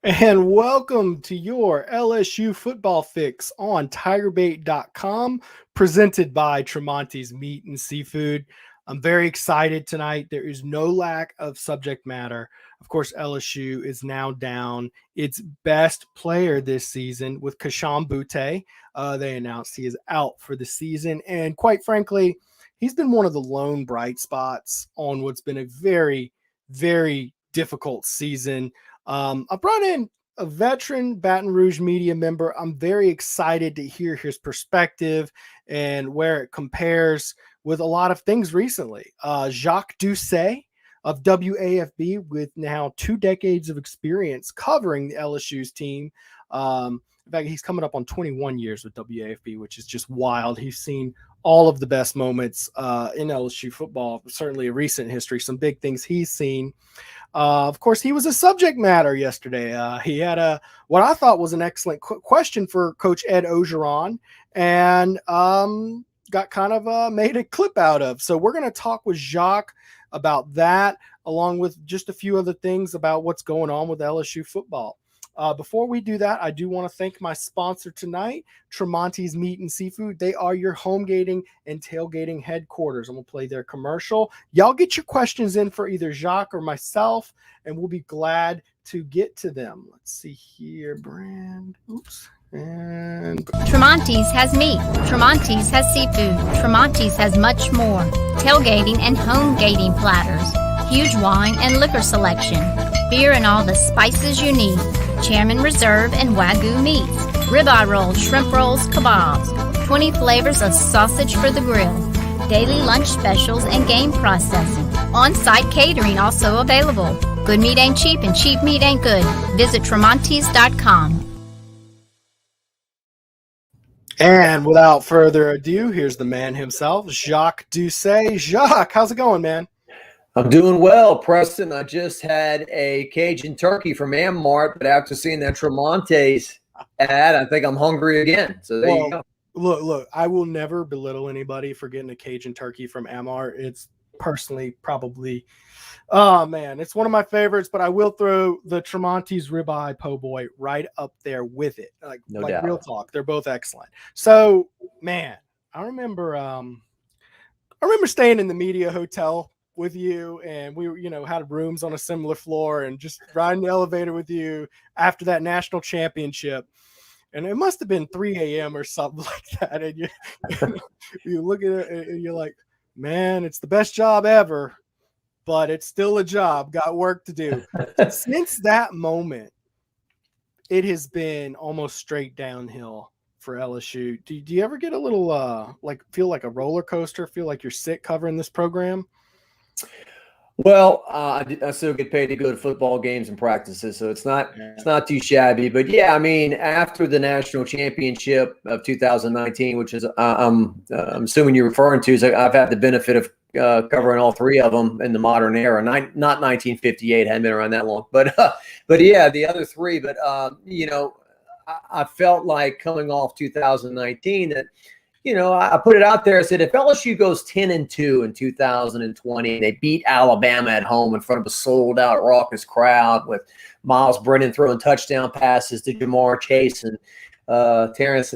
And welcome to your LSU football fix on TigerBait.com, presented by Tramonte's Meat and Seafood. I'm very excited tonight. There is no lack of subject matter. Of course, LSU is now down its best player this season with Jacques Doucet. They announced he is out for the season. And quite frankly, he's been one of the lone bright spots on what's been a very, very difficult season. I brought in a veteran Baton Rouge media member. I'm very excited to hear his perspective and where it compares with a lot of things recently. Jacques Doucet of WAFB, with now 2 decades of experience covering the LSU's team. In fact, he's coming up on 21 years with WAFB, which is just wild. He's seen all of the best moments in LSU football, certainly a recent history, some big things he's seen. Of course, he was a subject matter yesterday. He had what I thought was an excellent question for Coach Ed Orgeron, and got kind of made a clip out of. So we're going to talk with Jacques about that, along with just a few other things about what's going on with LSU football. Before we do that, I do want to thank my sponsor tonight, Tramonte's Meat and Seafood. They are your homegating and tailgating headquarters. I'm going to play their commercial. Y'all get your questions in for either Jacques or myself, and we'll be glad to get to them. Let's see here, brand. Oops. And Tramonte's has meat. Tramonte's has seafood. Tramonte's has much more. Tailgating and homegating platters. Huge wine and liquor selection. Beer and all the spices you need. Chairman Reserve and Wagyu meats, ribeye rolls, shrimp rolls, kebabs, 20 flavors of sausage for the grill, daily lunch specials and game processing. On-site catering also available. Good meat ain't cheap and cheap meat ain't good. Visit Tramontes.com. And without further ado, here's the man himself, Jacques Doucet. Jacques, how's it going, man? I'm doing well, Preston. I just had a Cajun turkey from Mart, but after seeing that Tramonte's ad, I think I'm hungry again. So there you go. Look, I will never belittle anybody for getting a Cajun turkey from Mart. It's personally probably, oh man, it's one of my favorites, but I will throw the Tramonte's ribeye po' boy right up there with it. Like doubt. Real talk. They're both excellent. So, man, I remember staying in the media hotel with you, and we had rooms on a similar floor and just riding the elevator with you after that national championship. And it must have been 3 a.m. or something like that. And you look at it and you're like, man, it's the best job ever, but it's still a job, got work to do. Since that moment, it has been almost straight downhill for LSU. Do you ever get a little feel like a roller coaster, feel like you're sick covering this program? Well, I still get paid to go to football games and practices, so it's not too shabby. But yeah, I mean, after the national championship of 2019, which is I'm assuming you're referring to, is I've had the benefit of covering all 3 of them in the modern era. Not 1958, hadn't been around that long, but yeah, the other 3. But I felt like coming off 2019 that, I put it out there. I said, if LSU goes 10-2 in 2020, they beat Alabama at home in front of a sold-out, raucous crowd with Miles Brennan throwing touchdown passes to Jamar Chase and Terrence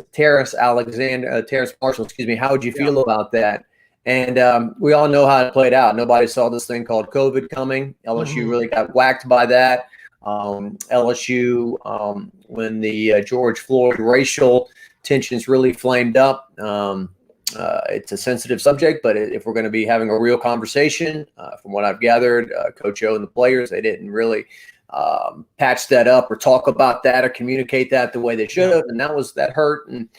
Marshall, how would you feel about that? And we all know how it played out. Nobody saw this thing called COVID coming. LSU really got whacked by that. LSU, when the George Floyd racial tensions really flamed up. It's a sensitive subject, but if we're going to be having a real conversation, from what I've gathered, Coach O and the players, they didn't really patch that up or talk about that or communicate that the way they should have, and that hurt. And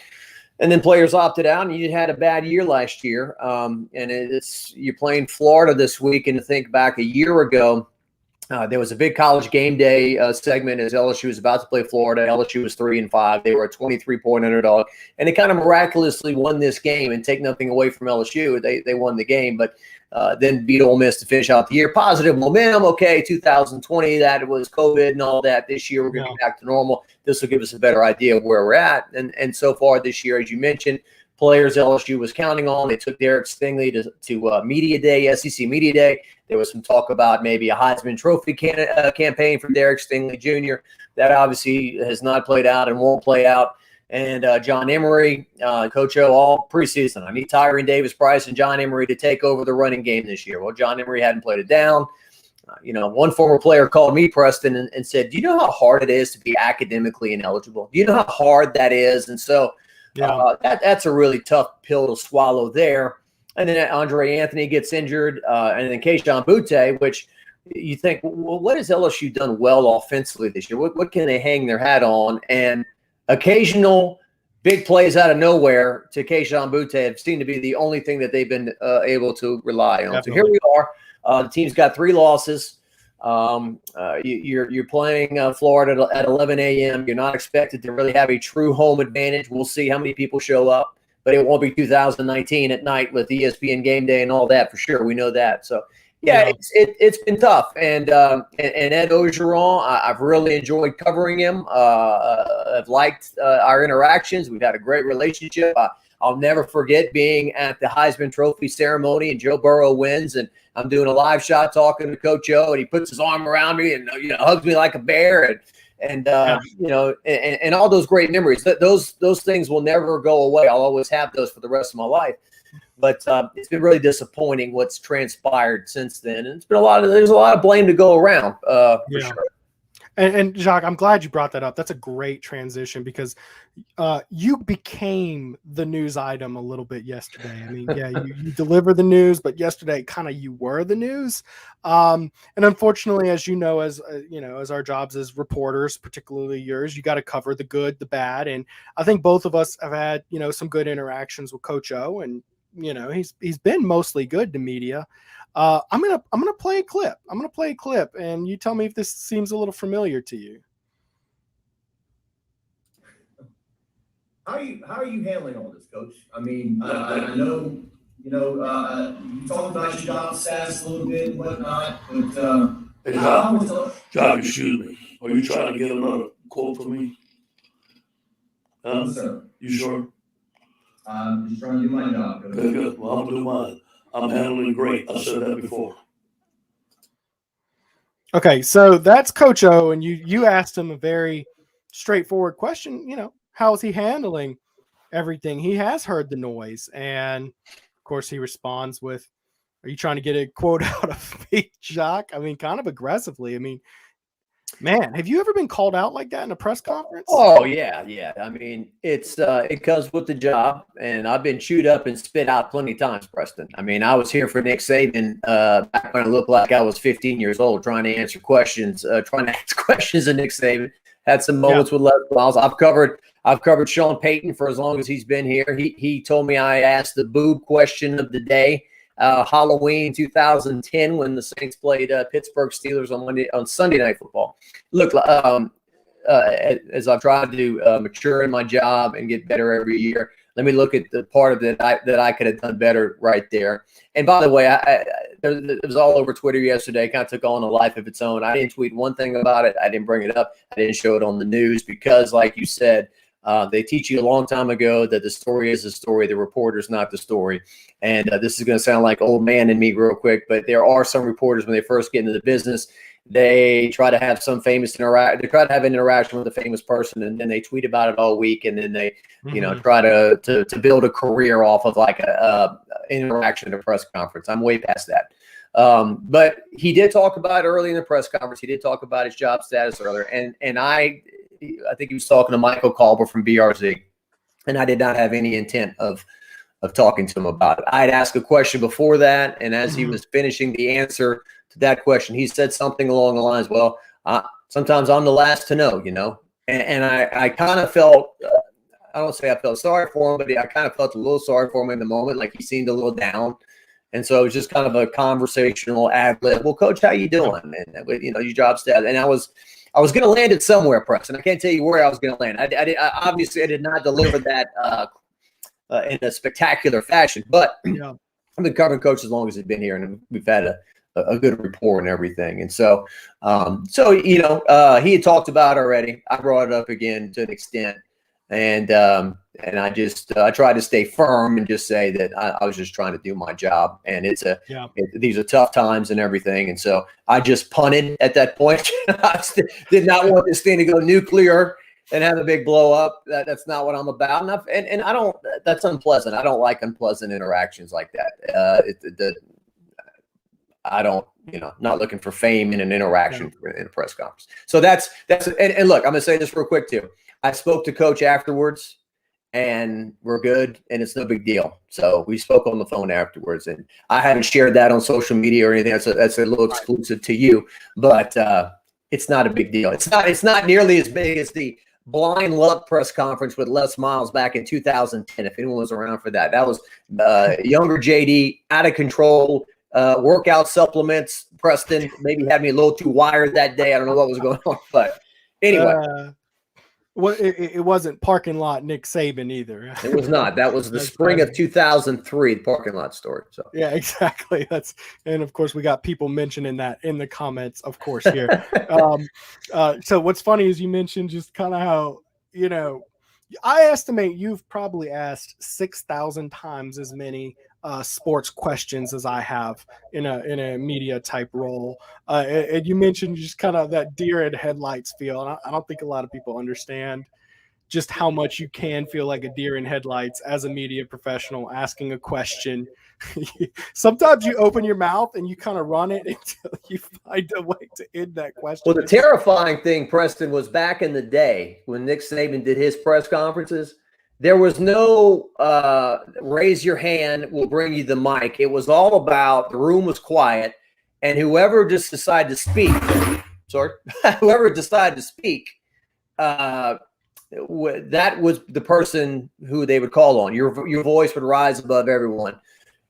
then players opted out, and you had a bad year last year. And you're playing Florida this week, and to think back a year ago, there was a big college game day segment as LSU was about to play Florida. LSU was 3-5. They were a 23-point underdog, and they kind of miraculously won this game. And take nothing away from LSU, they won the game, but then beat Ole Miss to finish out the year. Positive momentum. Okay, 2020, that was COVID and all that. This year we're going to be back to normal. This will give us a better idea of where we're at. And so far this year, as you mentioned, players LSU was counting on. They took Derek Stingley to Media Day, SEC Media Day. There was some talk about maybe a Heisman Trophy campaign for Derek Stingley Jr. That obviously has not played out and won't play out. And John Emery, Coach O, all preseason. I need Tyrion Davis-Price and John Emery to take over the running game this year. Well, John Emery hadn't played it down. One former player called me, Preston, and said, do you know how hard it is to be academically ineligible? Do you know how hard that is? And so that's a really tough pill to swallow there. And then Andre Anthony gets injured, and then Kayshon Boutte, which you think, well, what has LSU done well offensively this year? What can they hang their hat on? And occasional big plays out of nowhere to Kayshon Boutte have seemed to be the only thing that they've been able to rely on. Definitely. So here we are. The team's got 3 losses. You're playing Florida at 11 a.m. You're not expected to really have a true home advantage. We'll see how many people show up, but it won't be 2019 at night with ESPN Game Day and all that for sure. We know that. So yeah, it's been tough. And Ed Orgeron, I've really enjoyed covering him. I've liked our interactions. We've had a great relationship. I'll never forget being at the Heisman Trophy ceremony and Joe Burrow wins, and I'm doing a live shot talking to Coach O, and he puts his arm around me and hugs me like a bear, and all those great memories. Those things will never go away. I'll always have those for the rest of my life. But it's been really disappointing what's transpired since then, and there's a lot of blame to go around for sure. And Jacques, I'm glad you brought that up. That's a great transition because you became the news item a little bit yesterday. I mean, yeah, you deliver the news, but yesterday kind of you were the news. And unfortunately, as as our jobs as reporters, particularly yours, you got to cover the good, the bad. And I think both of us have had, some good interactions with Coach O, and he's been mostly good to media. I'm gonna play a clip. And you tell me if this seems a little familiar to you. How are you handling all this, Coach? I mean, I know you talked about your job status a little bit and whatnot, but Jacques, excuse me. Are you trying to get another quote from me? Yes, sir. You sure? I'm just trying to do my job, Coach. Good. Well, I'm gonna do mine. I'm handling great. I said that before. Okay, so that's Coach O, and you asked him a very straightforward question. How is he handling everything? He has heard the noise, and of course he responds with, "Are you trying to get a quote out of me, Jacques?" I mean, kind of aggressively. I mean, man, have you ever been called out like that in a press conference? Oh yeah. I mean, it comes with the job, and I've been chewed up and spit out plenty of times, Preston. I mean, I was here for Nick Saban back when I looked like I was 15 years old, trying to ask questions of Nick Saban. Had some moments with Les Miles. I've covered Sean Payton for as long as he's been here. He told me I asked the boob question of the day. Halloween 2010 when the Saints played Pittsburgh Steelers on Sunday Night Football. Look, as I've tried to mature in my job and get better every year, let me look at the part of it that I could have done better right there. And by the way, it was all over Twitter yesterday. Kind of took on a life of its own. I didn't tweet one thing about it. I didn't bring it up. I didn't show it on the news because, like you said, they teach you a long time ago that the story is the story, the reporter's not the story. And this is going to sound like old man in me real quick, but there are some reporters when they first get into the business, they try to have some famous interaction. They try to have an interaction with a famous person, and then they tweet about it all week, and then they, try to build a career off of like a interaction at a press conference. I'm way past that. But he did talk about early in the press conference. He did talk about his job status earlier, and I think he was talking to Michael Kalber from BRZ, and I did not have any intent of talking to him about it. I had asked a question before that, and as he was finishing the answer to that question, he said something along the lines, well, sometimes I'm the last to know, and I kind of felt, I don't say I felt sorry for him, but I kind of felt a little sorry for him in the moment, like he seemed a little down. And so it was just kind of a conversational ad lib. Well, Coach, how you doing? And your job status. And I was going to land it somewhere, Preston. I can't tell you where I was going to land. I obviously did not deliver that in a spectacular fashion, but I've been covering Coach as long as he's been here, and we've had a good rapport and everything. And so, he had talked about it already. I brought it up again to an extent. And I try to stay firm and just say that I was just trying to do my job. And these are tough times and everything. And so I just punted at that point. I did not want this thing to go nuclear and have a big blow up. That's not what I'm about. And I don't, that's unpleasant. I don't like unpleasant interactions like that. I don't, not looking for fame in an interaction in a press conference. So that's, and look, I'm going to say this real quick too. I spoke to Coach afterwards and we're good and it's no big deal. So we spoke on the phone afterwards, and I haven't shared that on social media or anything. That's a little exclusive to you, but it's not a big deal. It's not nearly as big as the blind luck press conference with Les Miles back in 2010. If anyone was around for that, that was younger JD, out of control, workout supplements. Preston maybe had me a little too wired that day. I don't know what was going on, but anyway. Well, it wasn't parking lot Nick Saban either. It was not. That was the spring of 2003, the parking lot story. So yeah, exactly. And of course we got people mentioning that in the comments, of course, here. So what's funny is you mentioned just kind of how, I estimate you've probably asked 6,000 times as many sports questions as I have in a media type role. And you mentioned just kind of that deer in headlights feel. And I don't think a lot of people understand just how much you can feel like a deer in headlights as a media professional asking a question. Sometimes you open your mouth and you kind of run it until you find a way to end that question. Well, the terrifying thing, Preston, was back in the day when Nick Saban did his press conferences, there was no raise your hand, we'll bring you the mic. It was all about the room was quiet, and whoever just decided to speak, whoever decided to speak, that was the person who they would call on. Your voice would rise above everyone.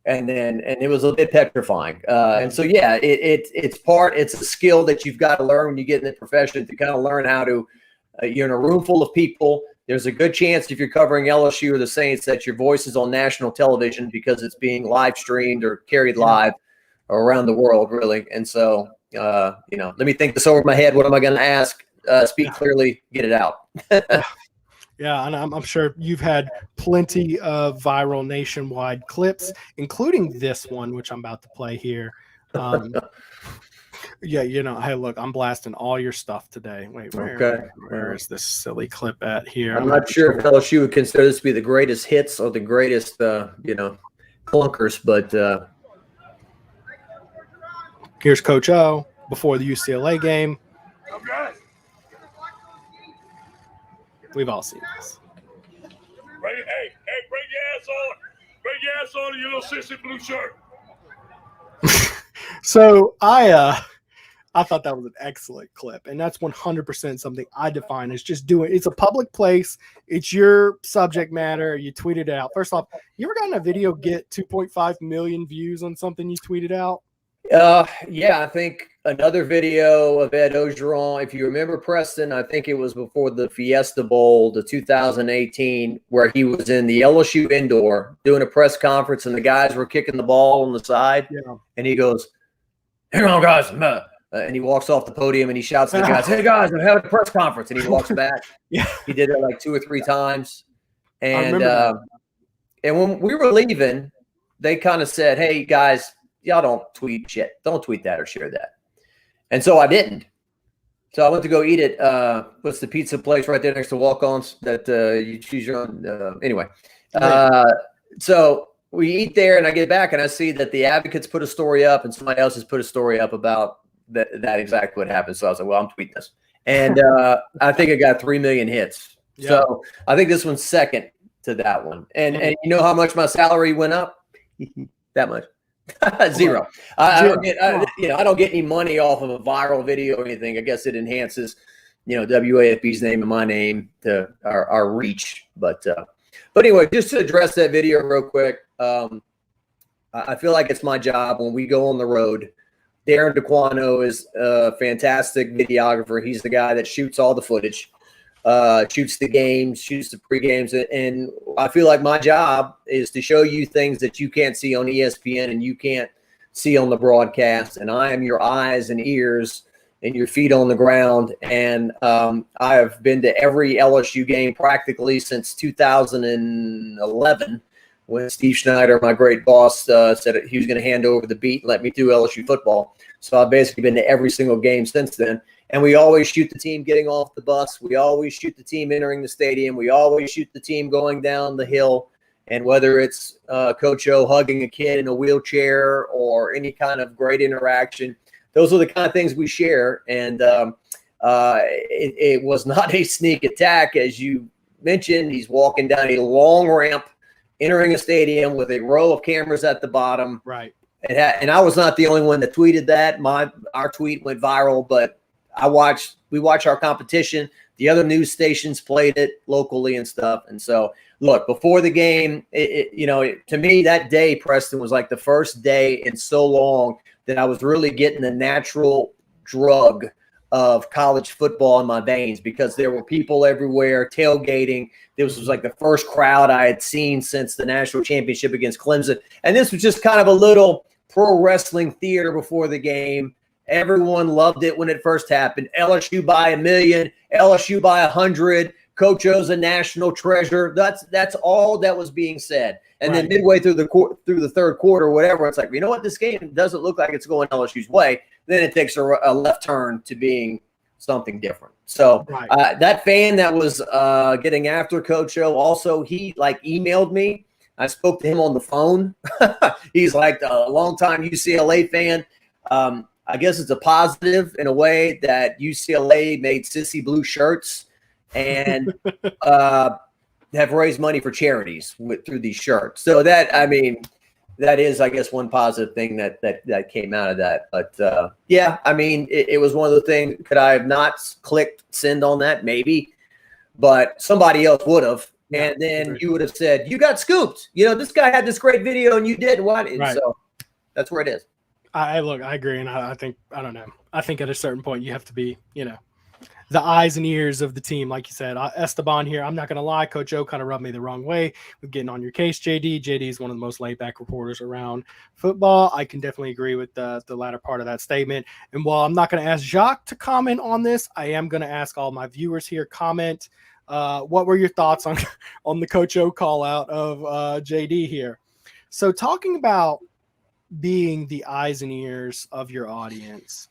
And it was a bit petrifying. And so, yeah, it's a skill that you've got to learn when you get in the profession to kind of learn how to, you're in a room full of people. There's a good chance if you're covering LSU or the Saints that your voice is on national television because it's being live streamed or carried live around the world, really. And so, let me think this over in my head. What am I going to ask? Speak clearly, get it out. Yeah, and I'm sure you've had plenty of viral nationwide clips, including this one, which I'm about to play here. Yeah, hey, look, I'm blasting all your stuff today. Wait, where is this silly clip at here? I'm not sure if LSU would consider this to be the greatest hits or the greatest, clunkers, but here's Coach O before the UCLA game. Okay. We've all seen this. Hey, bring your ass on. Bring your ass on in your little sissy blue shirt. So I thought that was an excellent clip, and that's 100% something I define as just doing. It's a public place. It's your subject matter. You tweeted it out. First off, you ever gotten a video get 2.5 million views on something you tweeted out? Yeah, I think another video of Ed Orgeron, if you remember, Preston, I think it was before the Fiesta Bowl, the 2018, where he was in the LSU indoor doing a press conference and the guys were kicking the ball on the side. Yeah. And he goes, "Hang on, guys." And he walks off the podium and he shouts to the guys, "Hey, guys, I'm having a press conference." And he walks back. Yeah. He did it like 2 or 3 times. And when we were leaving, they kind of said, "Hey, guys, y'all don't tweet shit. Don't tweet that or share that." And so I didn't. So I went to go eat at what's the pizza place right there next to Walk-Ons that you choose your own. Anyway, so we eat there, and I get back, and I see that the Advocates put a story up, and somebody else has put a story up about that exactly what happened. So I was like, well, I'm tweeting this. And I think it got 3 million hits. Yeah. So I think this one's second to that one. And you know how much my salary went up? That much. Zero. I don't get any money off of a viral video or anything. I guess it enhances, WAFB's name and my name to our reach. But anyway, just to address that video real quick, I feel like it's my job when we go on the road. Darren DeQuano is a fantastic videographer. He's the guy that shoots all the footage, shoots the games, shoots the pre-games. And I feel like my job is to show you things that you can't see on ESPN and you can't see on the broadcast. And I am your eyes and ears and your feet on the ground. And I have been to every LSU game practically since 2011, when Steve Schneider, my great boss, said he was going to hand over the beat and let me do LSU football. So I've basically been to every single game since then. And we always shoot the team getting off the bus. We always shoot the team entering the stadium. We always shoot the team going down the hill. And whether it's Coach O hugging a kid in a wheelchair or any kind of great interaction, those are the kind of things we share. And it was not a sneak attack, as you mentioned. He's walking down a long ramp, entering a stadium with a row of cameras at the bottom. Right. And I was not the only one that tweeted that. Our tweet went viral, but we watch our competition. The other news stations played it locally and stuff. And so, look, before the game, to me, that day, Preston, was like the first day in so long that I was really getting the natural drug of college football in my veins, because there were people everywhere tailgating. This was like the first crowd I had seen since the national championship against Clemson. And this was just kind of a little pro wrestling theater before the game. Everyone loved it when it first happened. LSU by 1,000,000, LSU by 100. Coach O's a national treasure. That's all that was being said. And then midway through the third quarter, whatever, it's like, you know what, this game doesn't look like it's going LSU's way. Then it takes a left turn to being something different. So that fan that was getting after Coach O, also he emailed me. I spoke to him on the phone. He's like a longtime UCLA fan. I guess it's a positive in a way that UCLA made sissy blue shirts and have raised money for charities through these shirts. So that is, I guess, one positive thing that came out of that. But it was one of the things. Could I have not clicked send on that? Maybe, but somebody else would have. And then you would have said, you got scooped. This guy had this great video and you didn't. Right. So that's where it is. I agree. And I think, I don't know. I think at a certain point you have to be, the eyes and ears of the team. Like you said, Esteban here, I'm not going to lie. Coach O kind of rubbed me the wrong way with getting on your case, JD. JD is one of the most laid back reporters around football. I can definitely agree with the latter part of that statement. And while I'm not going to ask Jacques to comment on this, I am going to ask all my viewers here comment. What were your thoughts on the Coach O call out of JD here? So talking about being the eyes and ears of your audience,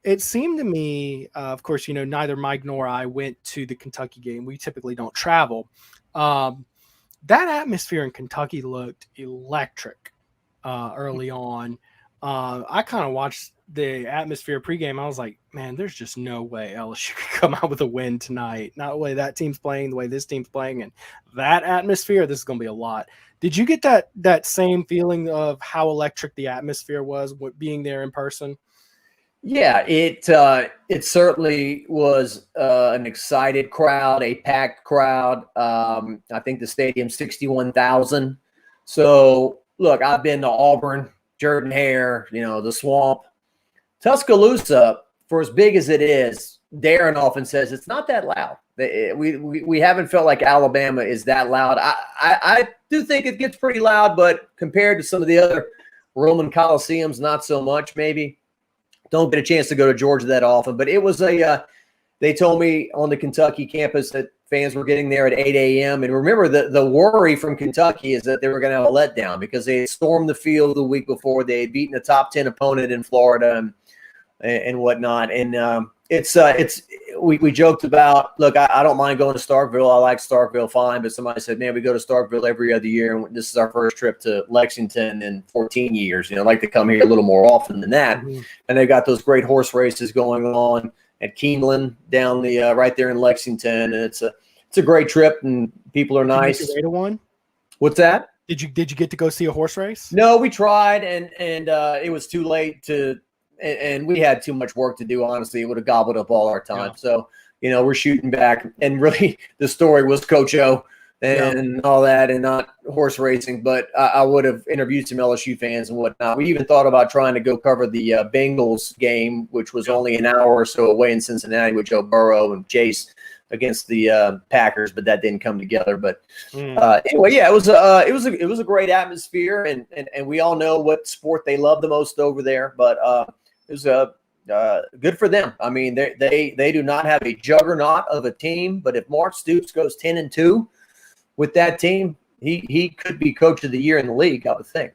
it seemed to me, of course, neither Mike nor I went to the Kentucky game. We typically don't travel. That atmosphere in Kentucky looked electric early on. I kind of watched the atmosphere pregame. I was like, man, there's just no way LSU could come out with a win tonight. Not the way that team's playing, the way this team's playing, and that atmosphere, this is going to be a lot. Did you get that same feeling of how electric the atmosphere was with being there in person? Yeah, it certainly was an excited crowd, a packed crowd. I think the stadium's 61,000. So, look, I've been to Auburn, Jordan Hare, the Swamp. Tuscaloosa, for as big as it is, Darren often says it's not that loud. We haven't felt like Alabama is that loud. I do think it gets pretty loud, but compared to some of the other Roman Coliseums, not so much maybe. Don't get a chance to go to Georgia that often. But it was they told me on the Kentucky campus that fans were getting there at 8 a.m. And remember, the worry from Kentucky is that they were going to have a letdown because they had stormed the field the week before. They had beaten a top 10 opponent in Florida and whatnot. And we joked about, look, I don't mind going to Starkville. I like Starkville fine. But somebody said, man, we go to Starkville every other year. And this is our first trip to Lexington in 14 years. I'd like to come here a little more often than that. Mm-hmm. And they've got those great horse races going on at Keeneland down the right there in Lexington. And it's a great trip and people are nice. Did you make your way to one? What's that? Did you get to go see a horse race? No, we tried and it was too late and we had too much work to do, honestly. It would have gobbled up all our time. Yeah. So, we're shooting back. And really, the story was Coach O and all that and not horse racing. But I would have interviewed some LSU fans and whatnot. We even thought about trying to go cover the Bengals game, which was only an hour or so away in Cincinnati with Joe Burrow and Chase against the Packers, but that didn't come together. But anyway, yeah, it was a great atmosphere. And we all know what sport they love the most over there. But it was good for them. I mean, they do not have a juggernaut of a team, but if Mark Stoops goes 10-2 with that team, he could be coach of the year in the league, I would think.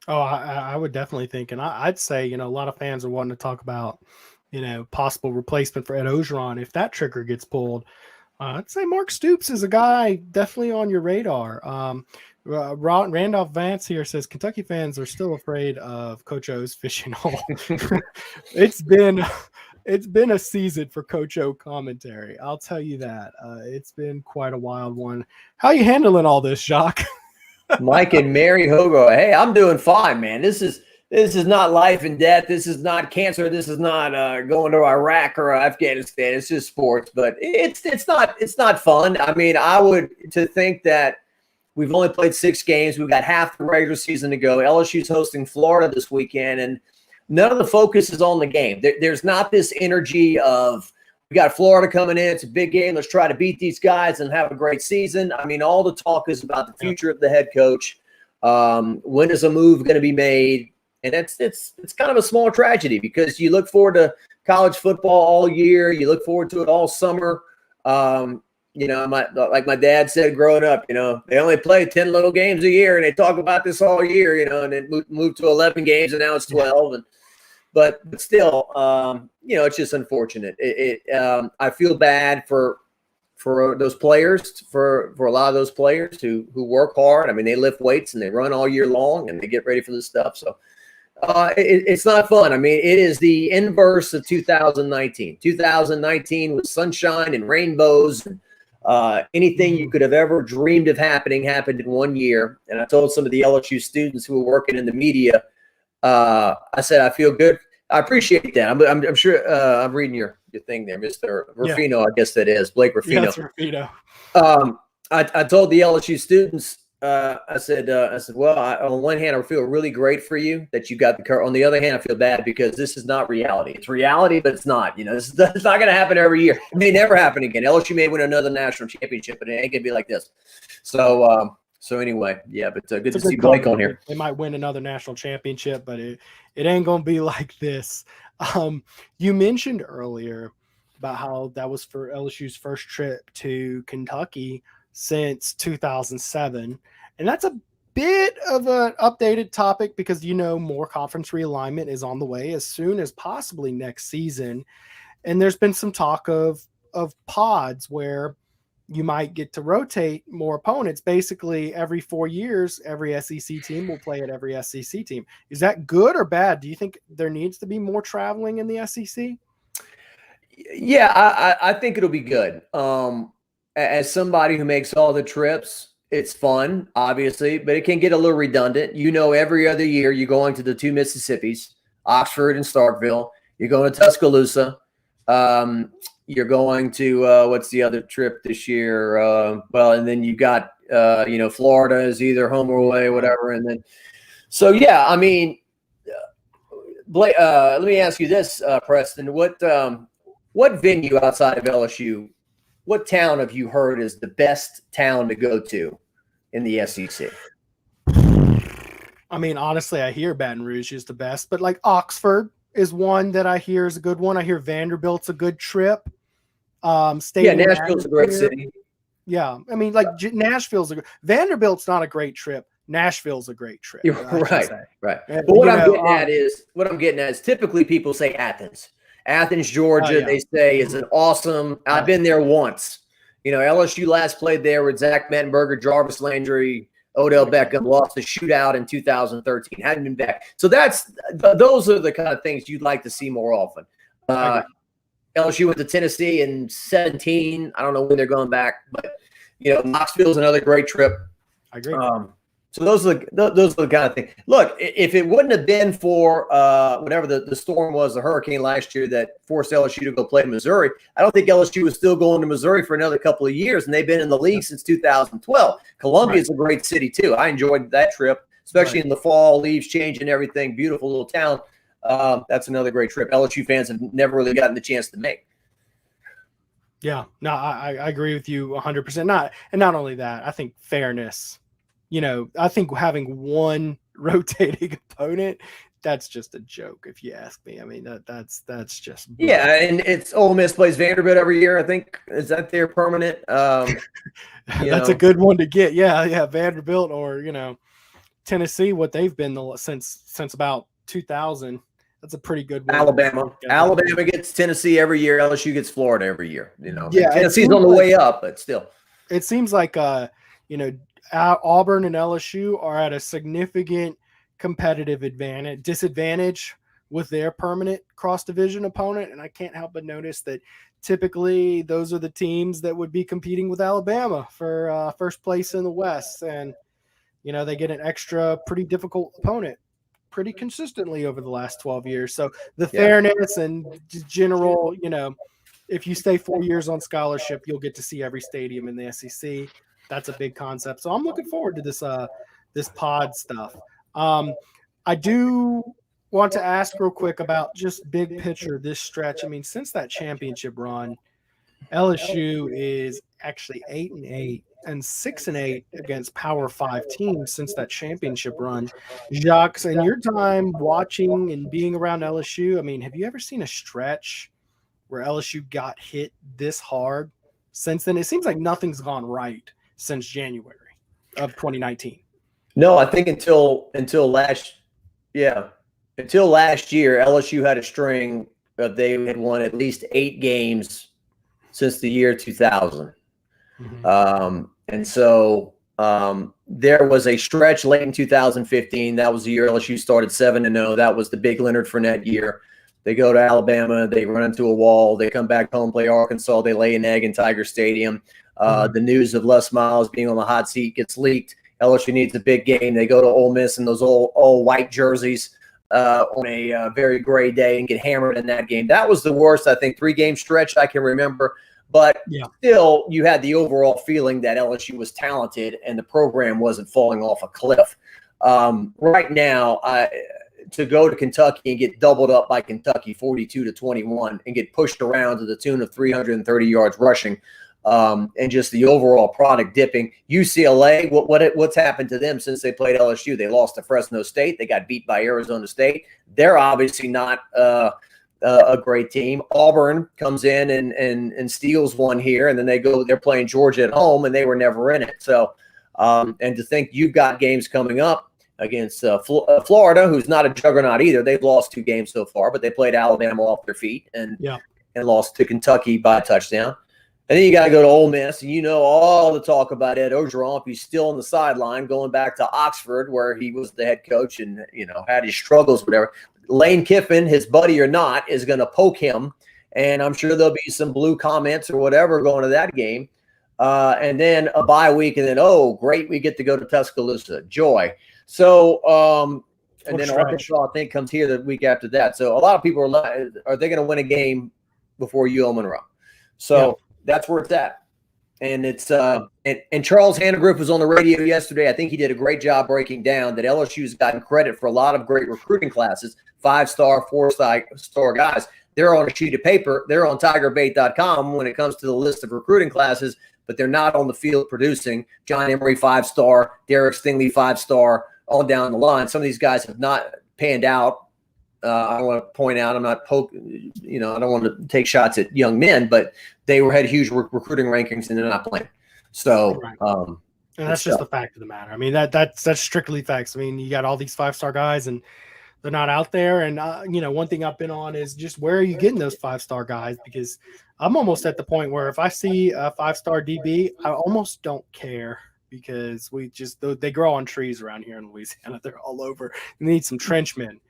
Oh, I would definitely think. And I'd say, a lot of fans are wanting to talk about, possible replacement for Ed Orgeron. If that trigger gets pulled, I'd say Mark Stoops is a guy definitely on your radar. Randolph Vance here says Kentucky fans are still afraid of Coach O's fishing hole. It's been a season for Coach O commentary. I'll tell you that. It's been quite a wild one. How are you handling all this, Jacques? Mike and Mary Hogo. Hey, I'm doing fine, man. This is not life and death. This is not cancer. This is not going to Iraq or Afghanistan. It's just sports, but it's not fun. I mean, I would to think that we've only played 6 games. We've got half the regular season to go. LSU's hosting Florida this weekend, and none of the focus is on the game. There's not this energy of we got Florida coming in. It's a big game. Let's try to beat these guys and have a great season. I mean, all the talk is about the future of the head coach. When is a move going to be made? And it's kind of a small tragedy because you look forward to college football all year. You look forward to it all summer. Like my dad said growing up, they only play 10 little games a year and they talk about this all year, and it moved to 11 games and now it's 12. But still, it's just unfortunate. I feel bad for those players, for a lot of those players who work hard. I mean, they lift weights and they run all year long and they get ready for this stuff. So it's not fun. I mean, it is the inverse of 2019. 2019 was sunshine and rainbows. And, anything you could have ever dreamed of happened in 1 year. And I told some of the LSU students who were working in the media, I said, I feel good. I appreciate that. I'm sure I'm reading your thing there, Mr. Ruffino, I guess that is Blake Ruffino. Yes, Ruffino. I told the LSU students, I said, well, on one hand, I feel really great for you that you got the car. On the other hand, I feel bad because this is not reality. It's reality, but it's not. It's not going to happen every year. It may never happen again. LSU may win another national championship, but it ain't going to be like this. So anyway, yeah, but good to see Blake on here. They might win another national championship, but it ain't going to be like this. You mentioned earlier about how that was for LSU's first trip to Kentucky since 2007. And that's a bit of an updated topic because, more conference realignment is on the way as soon as possibly next season. And there's been some talk of pods where you might get to rotate more opponents. Basically, every 4 years, every SEC team will play at every SEC team. Is that good or bad? Do you think there needs to be more traveling in the SEC? Yeah, I think it'll be good. As somebody who makes all the trips, it's fun, obviously, but it can get a little redundant. Every other year you're going to the 2 Mississippis, Oxford and Starkville. You're going to Tuscaloosa. You're going to what's the other trip this year? And then you got Florida is either home or away, whatever. And then, so yeah, I mean, Blake, let me ask you this, Preston. What venue outside of LSU? What town have you heard is the best town to go to in the SEC? I mean, honestly, I hear Baton Rouge is the best, but like Oxford is one that I hear is a good one. I hear Vanderbilt's a good trip. Nashville's a great city. Yeah, I mean, Nashville's Vanderbilt's not a great trip. Nashville's a great trip. You're right. But what I'm getting at is typically people say Athens. Athens, Georgia, they say is an awesome. I've been there once. LSU last played there with Zach Mettenberger, Jarvis Landry, Odell Beckham, lost the shootout in 2013. Hadn't been back. So those are the kind of things you'd like to see more often. LSU went to Tennessee in 2017. I don't know when they're going back, but Knoxville's another great trip. I agree. So those are the kind of things. Look, if it wouldn't have been for whatever the storm was, the hurricane last year that forced LSU to go play in Missouri, I don't think LSU was still going to Missouri for another couple of years, and they've been in the league since 2012. Columbia is a great city too. I enjoyed that trip, especially in the fall, leaves changing, everything. Beautiful little town. That's another great trip. LSU fans have never really gotten the chance to make. Yeah, no, I agree with you 100%. Not only that, I think fairness. I think having one rotating opponent just a joke, if you ask me. I mean, that's just yeah. And it's Ole Miss plays Vanderbilt every year. I think is that their permanent. That's a good one to get. Yeah, Vanderbilt or Tennessee, what they've been since about 2000. That's a pretty good one. Alabama gets Tennessee every year. LSU gets Florida every year. Yeah, Tennessee's on the way up, but still. It seems like Auburn and LSU are at a significant competitive disadvantage with their permanent cross-division opponent, and I can't help but notice that typically those are the teams that would be competing with Alabama for first place in the West, and they get an extra pretty difficult opponent pretty consistently over the last 12 years. So the fairness and general, if you stay 4 years on scholarship, you'll get to see every stadium in the SEC. That's a big concept. So I'm looking forward to this pod stuff. I do want to ask real quick about just big picture this stretch. I mean, since that championship run, LSU is actually 8-8 and 6-8 against Power 5 teams since that championship run. Jacques, in your time watching and being around LSU, I mean, have you ever seen a stretch where LSU got hit this hard since then? It seems like nothing's gone right since January of 2019. No, I think until last year, LSU had a string of they had won at least 8 games since the year 2000. Mm-hmm. And so there was a stretch late in 2015. That was the year LSU started 7-0. That was the big Leonard Fournette year. They go to Alabama. They run into a wall. They come back home, play Arkansas. They lay an egg in Tiger Stadium. The news of Les Miles being on the hot seat gets leaked. LSU needs a big game. They go to Ole Miss in those all white jerseys on a very gray day and get hammered in that game. That was the worst, I think, 3-game stretch I can remember. But still, you had the overall feeling that LSU was talented and the program wasn't falling off a cliff. Right now, to go to Kentucky and get doubled up by Kentucky 42-21 and get pushed around to the tune of 330 yards rushing, and just the overall product dipping. UCLA, what's happened to them since they played LSU? They lost to Fresno State. They got beat by Arizona State. They're obviously not a great team. Auburn comes in and steals one here, and then they're playing Georgia at home, and they were never in it. So, and to think you've got games coming up against Florida, who's not a juggernaut either. They've lost 2 games so far, but they played Alabama off their feet and lost to Kentucky by a touchdown. And then you got to go to Ole Miss, and all the talk about Ed Orgeron, if he's still on the sideline, going back to Oxford where he was the head coach and had his struggles, whatever. Lane Kiffin, his buddy or not, is going to poke him, and I'm sure there'll be some blue comments or whatever going to that game. And then a bye week, and then, oh, great, we get to go to Tuscaloosa. Joy. So, and then Arkansas, I think, comes here the week after that. So a lot of people are they going to win a game before UL Monroe? So that's where it's at. And it's and Charles Hannegriff was on the radio yesterday. I think he did a great job breaking down that LSU's gotten credit for a lot of great recruiting classes, 5-star, 4-star guys. They're on a sheet of paper. They're on TigerBait.com when it comes to the list of recruiting classes, but they're not on the field producing. John Emery, 5-star, Derek Stingley, 5-star, all down the line. Some of these guys have not panned out. I don't want to point out, I'm not poking, I don't want to take shots at young men, but they had huge recruiting rankings and they're not playing. So, and that's just the fact of the matter. I mean, that's strictly facts. I mean, you got all these 5-star guys and they're not out there. And, one thing I've been on is just where are you getting those 5-star guys? Because I'm almost at the point where if I see a 5-star DB, I almost don't care because they grow on trees around here in Louisiana. They're all over. You need some trenchmen.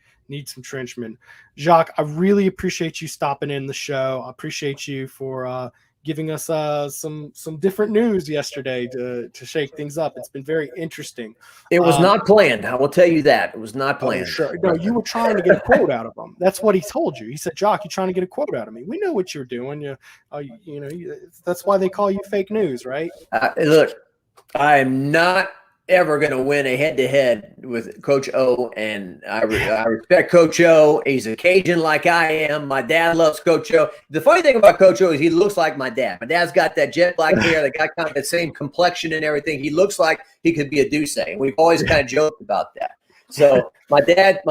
Jacques, I really appreciate you stopping in the show. I appreciate you for giving us some different news yesterday to shake things up. It's been very interesting. It was not planned. I will tell you that. It was not planned. Sure. No, you were trying to get a quote out of him. That's what he told you. He said, Jacques, you're trying to get a quote out of me. We know what you're doing. That's why they call you fake news, right? Look, I am not ever going to win a head-to-head with Coach O, and I respect Coach O. He's a Cajun like I am. My dad loves Coach O. The funny thing about Coach O is he looks like my dad. My dad's got that jet black hair. They got kind of the same complexion and everything. He looks like he could be a Doucet, and we've always kind of joked about that. So my dad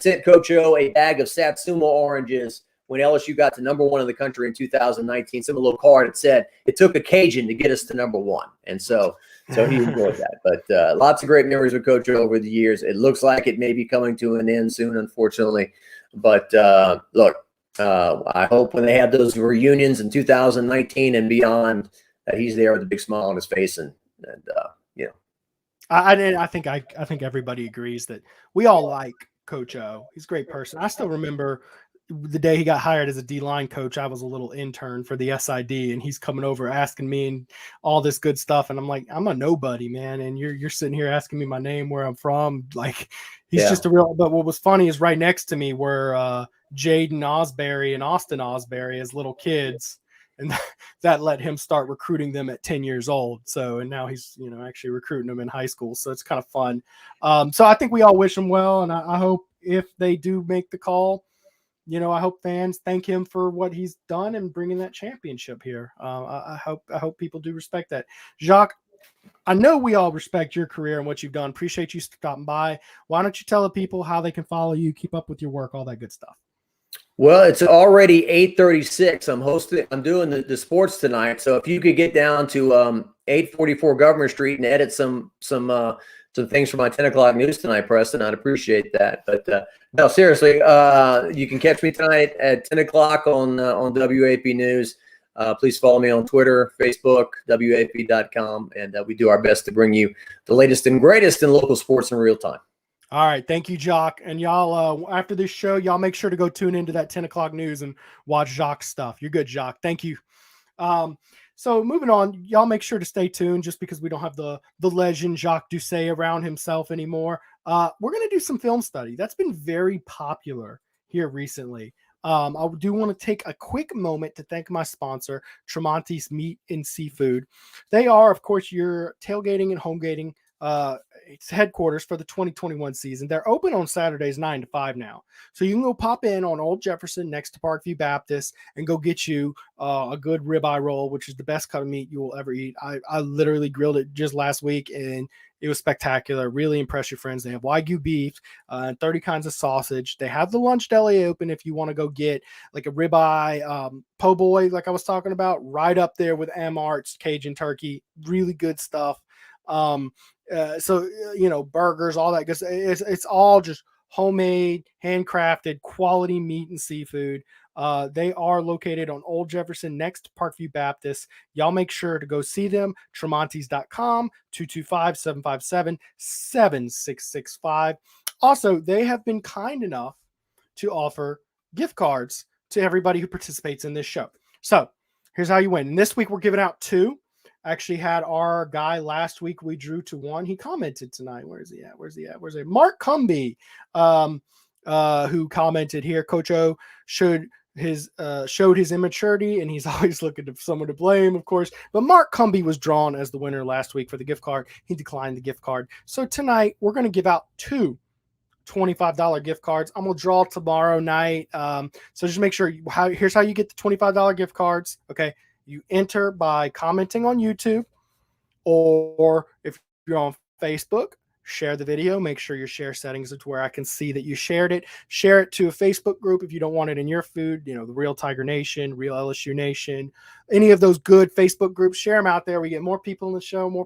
sent Coach O a bag of Satsuma oranges when LSU got to #1 in the country in 2019. Some little card that said it took a Cajun to get us to #1, and so he enjoyed that. But lots of great memories with Coach O over the years. It looks like it may be coming to an end soon, unfortunately. But look, I hope when they have those reunions in 2019 and beyond that he's there with a big smile on his face and you know. I think everybody agrees that we all like Coach O. He's a great person. I still remember the day he got hired as a D-line coach. I was a little intern for the SID, and he's coming over asking me and all this good stuff. And I'm like, I'm a nobody, man. And you're sitting here asking me my name, where I'm from. Like, he's just a real. But what was funny is right next to me were Jaden Osbury and Austin Osbury as little kids. And that let him start recruiting them at 10 years old. So, and now he's, actually recruiting them in high school. So it's kind of fun. So I think we all wish him well. And I hope if they do make the call, I hope fans thank him for what he's done and bringing that championship here. I hope people do respect that. Jacques, I know we all respect your career and what you've done. Appreciate you stopping by. Why don't you tell the people how they can follow you, keep up with your work, all that good stuff? Well, it's already 8:36. I'm doing the sports tonight. So if you could get down to 844 Governor Street and edit some things for my 10 o'clock news tonight, Preston, I'd appreciate that. But no, seriously, you can catch me tonight at 10 o'clock on WAP News. Please follow me on Twitter, Facebook, WAP.com, and we do our best to bring you the latest and greatest in local sports in real time. All right. Thank you, Jacques. And y'all, after this show, y'all make sure to go tune into that 10 o'clock news and watch Jacques' stuff. You're good, Jacques. Thank you. So moving on, y'all make sure to stay tuned just because we don't have the legend Jacques Doucet around himself anymore. We're going to do some film study. That's been very popular here recently. I do want to take a quick moment to thank my sponsor, Tramonte's Meat and Seafood. They are, of course, your tailgating and homegating it's headquarters for the 2021 season. They're open on Saturdays 9 to 5 now. So you can go pop in on Old Jefferson next to Parkview Baptist and go get you a good ribeye roll, which is the best cut of meat you will ever eat. I literally grilled it just last week and it was spectacular. Really impress your friends. They have Wagyu beef, 30 kinds of sausage. They have the lunch deli open if you want to go get like a ribeye po' boy, like I was talking about, right up there with Amart's Cajun turkey. Really good stuff. Burgers, all that. It's all just homemade, handcrafted, quality meat and seafood. They are located on Old Jefferson next to Parkview Baptist. Y'all make sure to go see them. Tramontes.com, 225-757-7665. Also, they have been kind enough to offer gift cards to everybody who participates in this show. So here's how you win. And this week we're giving out 2. Actually had our guy last week. We drew to 1. He commented tonight. Where's he at? Mark Cumby, who commented here. Coach O showed his immaturity, and he's always looking for someone to blame, of course. But Mark Cumby was drawn as the winner last week for the gift card. He declined the gift card. So tonight we're going to give out 2 $25 gift cards. I'm going to draw tomorrow night. So just make sure. Here's how you get the $25 gift cards. Okay. You enter by commenting on YouTube, or if you're on Facebook, share the video. Make sure your share settings are to where I can see that you shared it. Share it to a Facebook group if you don't want it in your food. The Real Tiger Nation, Real LSU Nation, any of those good Facebook groups. Share them out there. We get more people in the show, more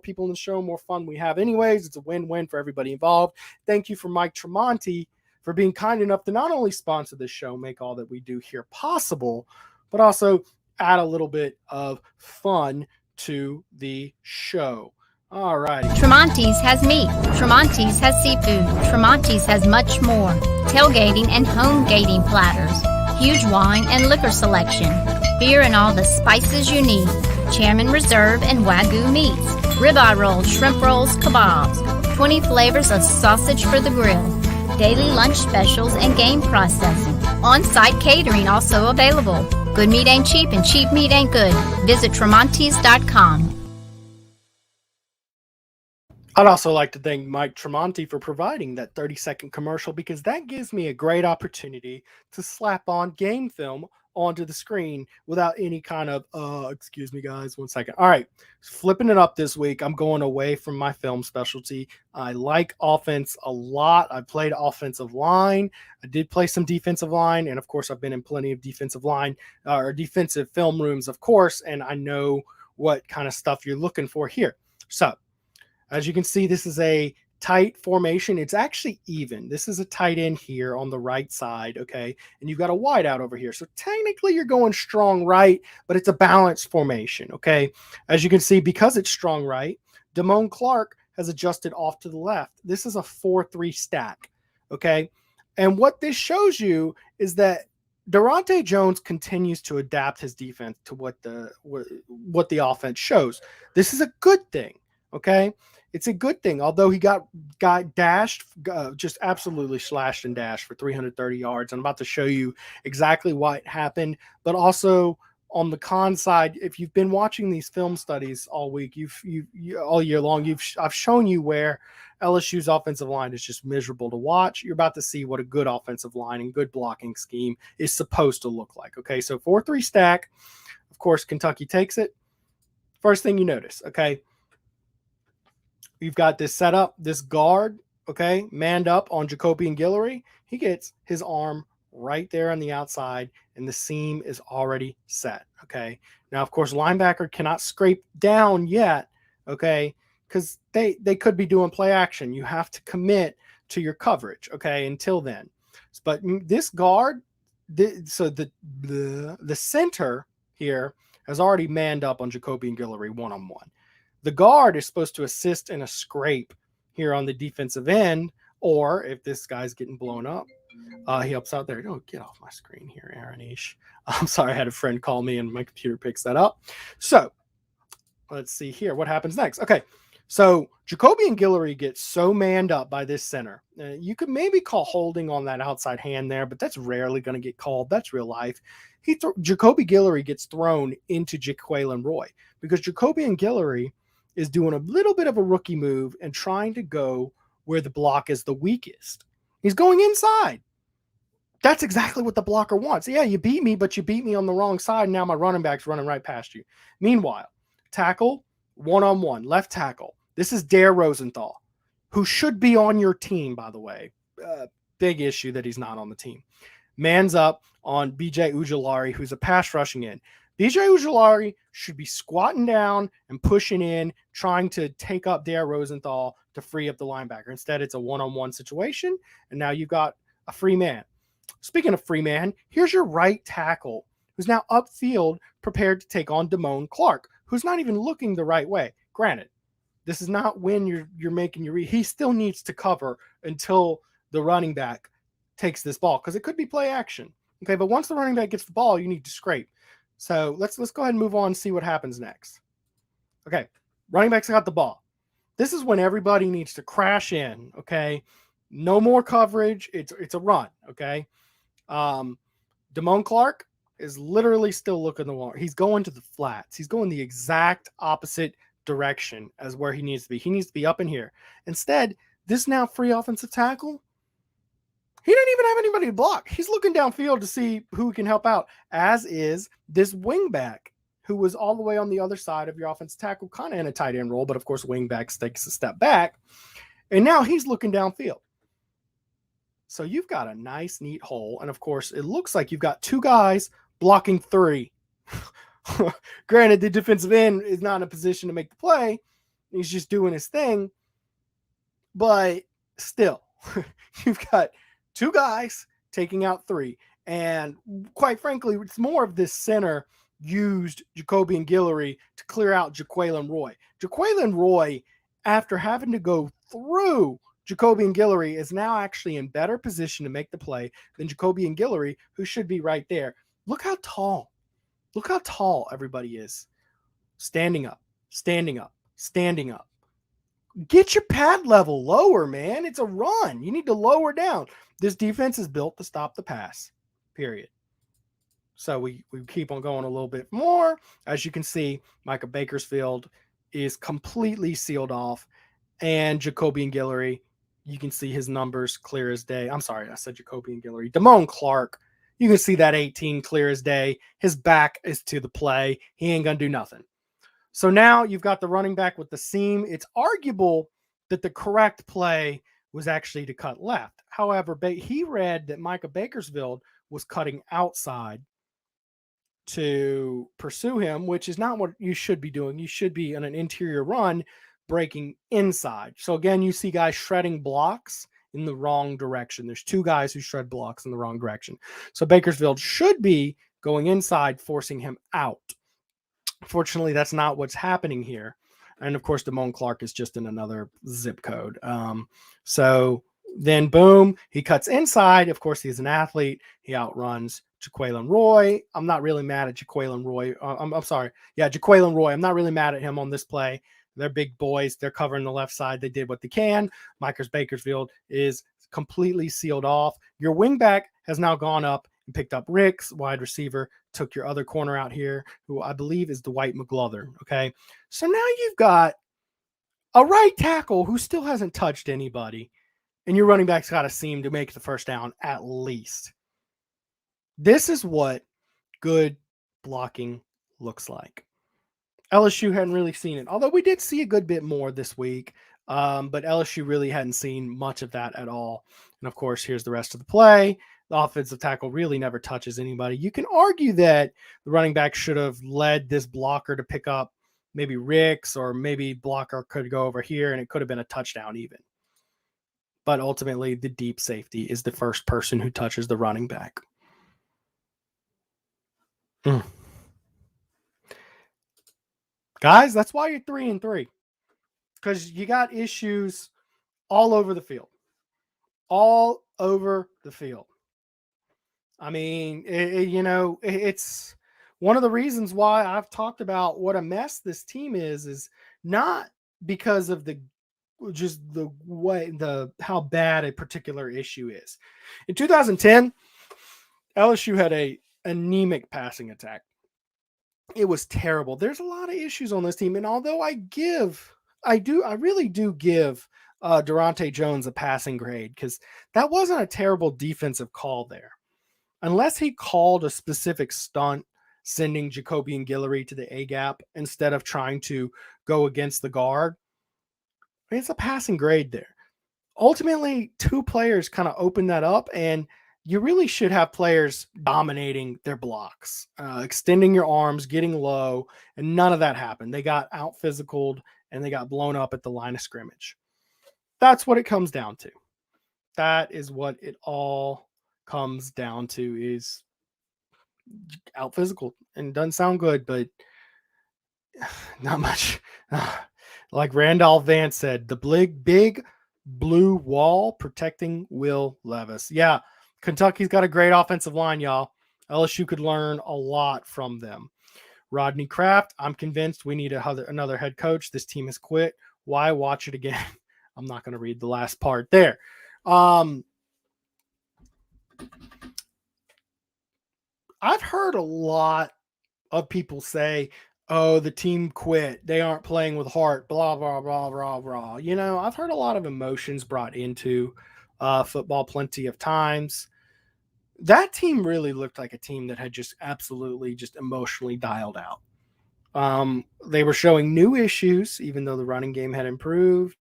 fun we have. Anyways, it's a win-win for everybody involved. Thank you for Mike Tramonte for being kind enough to not only sponsor this show, make all that we do here possible, but also add a little bit of fun to the show. All righty. Tramonte's has meat. Tramonte's has seafood. Tramonte's has much more. Tailgating and Homegating platters. Huge wine and liquor selection. Beer and all the spices you need. Chairman Reserve and Wagyu meats. Ribeye rolls, shrimp rolls, kebabs. 20 flavors of sausage for the grill. Daily lunch specials and game processing. On-site catering also available. Good meat ain't cheap and cheap meat ain't good. Visit Tramontes.com. I'd also like to thank Mike Tramonte for providing that 30-second commercial, because that gives me a great opportunity to slap on game film onto the screen without any kind of, excuse me, guys, 1 second. All right, flipping it up this week. I'm going away from my film specialty. I like offense a lot. I played offensive line. I did play some defensive line. And of course, I've been in plenty of defensive line or defensive film rooms, of course. And I know what kind of stuff you're looking for here. So as you can see, this is a tight formation. It's actually even. This is a tight end here on the right side, okay? And you've got a wide out over here. So technically you're going strong right, but it's a balanced formation, okay? As you can see, because it's strong right, Damone Clark has adjusted off to the left. This is a 4-3 stack, okay? And what this shows you is that Durante Jones continues to adapt his defense to what the offense shows. This is a good thing, okay? It's a good thing, although he got dashed, just absolutely slashed and dashed for 330 yards. I'm about to show you exactly what happened, but also on the con side, if you've been watching these film studies all week, all year long, I've shown you where LSU's offensive line is just miserable to watch. You're about to see what a good offensive line and good blocking scheme is supposed to look like. Okay, so 4-3 stack. Of course, Kentucky takes it. First thing you notice, okay, you've got this setup, this guard, okay, manned up on Jacoby and Guillory. He gets his arm right there on the outside, and the seam is already set, okay? Now, of course, linebacker cannot scrape down yet, okay, because they could be doing play action. You have to commit to your coverage, okay, until then. But this guard, so the center here has already manned up on Jacoby and Guillory one-on-one. The guard is supposed to assist in a scrape here on the defensive end, or if this guy's getting blown up, he helps out there. Oh, get off my screen here, Aaron-ish. I'm sorry, I had a friend call me and my computer picks that up. So let's see here what happens next. Okay, so Jacoby and Guillory get so manned up by this center. You could maybe call holding on that outside hand there, but that's rarely going to get called. That's real life. Jacoby Guillory gets thrown into Jaquelin Roy because Jacoby and Guillory is doing a little bit of a rookie move and trying to go where the block is the weakest. He's going inside. That's exactly what the blocker wants. Yeah, you beat me, but you beat me on the wrong side. Now my running back's running right past you. Meanwhile, tackle, one-on-one, left tackle. This is Dare Rosenthal, who should be on your team, by the way. Big issue that he's not on the team. Man's up on BJ Ujulari, who's a pass rushing end. BJ Ujulari should be squatting down and pushing in, trying to take up Dare Rosenthal to free up the linebacker. Instead, it's a one-on-one situation, and now you've got a free man. Speaking of free man, here's your right tackle, who's now upfield prepared to take on Damone Clark, who's not even looking the right way. Granted, this is not when you're making your read. He still needs to cover until the running back takes this ball, because it could be play action. Okay, but once the running back gets the ball, you need to scrape. So let's go ahead and move on and see what happens next. Okay, running back's got the ball. This is when everybody needs to crash in, okay? No more coverage. It's a run, okay? Damone Clark is literally still looking the wall. He's going to the flats. He's going the exact opposite direction as where he needs to be. He needs to be up in here. Instead, this now free offensive tackle, he didn't even have anybody to block. He's looking downfield to see who can help out, as is this wingback, who was all the way on the other side of your offensive tackle, kind of in a tight end role, but of course wingback takes a step back, and now he's looking downfield. So you've got a nice, neat hole, and of course it looks like you've got two guys blocking three. Granted, the defensive end is not in a position to make the play. He's just doing his thing, but still, you've got two guys taking out three. And quite frankly, it's more of this center used Jacoby and Guillory to clear out Jaquelin Roy. Jaquelin Roy, after having to go through Jacoby and Guillory, is now actually in better position to make the play than Jacoby and Guillory, who should be right there. Look how tall everybody is. Standing up, standing up, standing up. Get your pad level lower, man. It's a run. You need to lower down. This defense is built to stop the pass, period. So we keep on going a little bit more. As you can see, Micah Bakersfield is completely sealed off. And Jacoby and Guillory, you can see his numbers clear as day. I'm sorry, I said Jacoby and Guillory. Damone Clark, You can see that 18 clear as day. His back is to the play. He ain't going to do nothing. So now you've got the running back with the seam. It's arguable that the correct play was actually to cut left. However, he read that Micah Bakersfield was cutting outside to pursue him, which is not what you should be doing. You should be on an interior run, breaking inside. So again, you see guys shredding blocks in the wrong direction. There's two guys who shred blocks in the wrong direction. So Bakersfield should be going inside, forcing him out. Fortunately, that's not what's happening here. And of course, Damone Clark is just in another zip code. So then boom, he cuts inside. Of course, he's an athlete. He outruns Jaquelin Roy. I'm not really mad at Jaquelin Roy. I'm sorry. Yeah, Jaquelin Roy. I'm not really mad at him on this play. They're big boys. They're covering the left side. They did what they can. Micah Bakersfield is completely sealed off. Your wingback has now gone up and picked up Ricks, wide receiver, took your other corner out here, who I believe is Dwight McGlother. Okay. So now you've got a right tackle who still hasn't touched anybody, and your running back's got a seam to make the first down at least. This is what good blocking looks like. LSU hadn't really seen it, although we did see a good bit more this week, but LSU really hadn't seen much of that at all. And of course, here's the rest of the play. The offensive tackle really never touches anybody. You can argue that the running back should have led this blocker to pick up maybe Ricks, or maybe blocker could go over here and it could have been a touchdown even. But ultimately, the deep safety is the first person who touches the running back. Guys, that's why you're 3-3, because you got issues all over the field. All over the field. I mean, it's one of the reasons why I've talked about what a mess this team is not because of how bad a particular issue is. In 2010, LSU had a anemic passing attack. It was terrible. There's a lot of issues on this team, and although I really do give Durante Jones a passing grade, because that wasn't a terrible defensive call there. Unless he called a specific stunt, sending Jacoby and Guillory to the A-gap instead of trying to go against the guard, it's a passing grade there. Ultimately, two players kind of opened that up, and you really should have players dominating their blocks, extending your arms, getting low, and none of that happened. They got out-physicaled, and they got blown up at the line of scrimmage. That's what it comes down to. That is what it all comes down to, is out-physical. And it doesn't sound good, but not much. Like Randolph Vance said, the big blue wall protecting Will Levis. Yeah, Kentucky's got a great offensive line, y'all. LSU could learn a lot from them. Rodney Kraft, I'm convinced we need another head coach. This team has quit. Why? Watch it again. I'm not going to read the last part there. I've heard a lot of people say, oh, the team quit. They aren't playing with heart, blah, blah, blah, blah, blah. I've heard a lot of emotions brought into football plenty of times. That team really looked like a team that had just absolutely just emotionally dialed out. They were showing new issues, even though the running game had improved.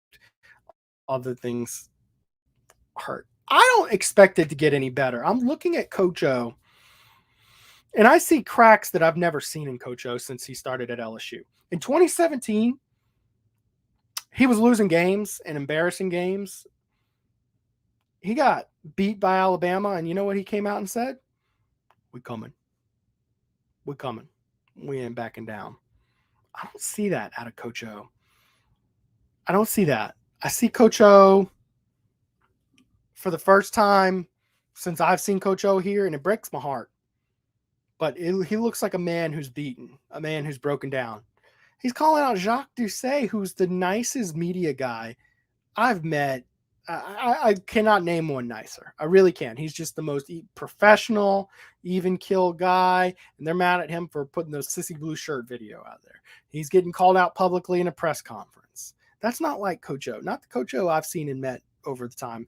Other things hurt. I don't expect it to get any better. I'm looking at Coach O, and I see cracks that I've never seen in Coach O since he started at LSU. In 2017, he was losing games and embarrassing games. He got beat by Alabama, and you know what he came out and said? We coming. We coming. We ain't backing down. I don't see that out of Coach O. I don't see that. I see Coach O for the first time since I've seen Coach O here, and it breaks my heart. But he looks like a man who's beaten, a man who's broken down. He's calling out Jacques Doucet, who's the nicest media guy I've met. I cannot name one nicer. I really can't. He's just the most professional, even kill guy, and they're mad at him for putting those sissy blue shirt video out there. He's getting called out publicly in a press conference. That's not like Coach O. Not the Coach O I've seen and met over the time.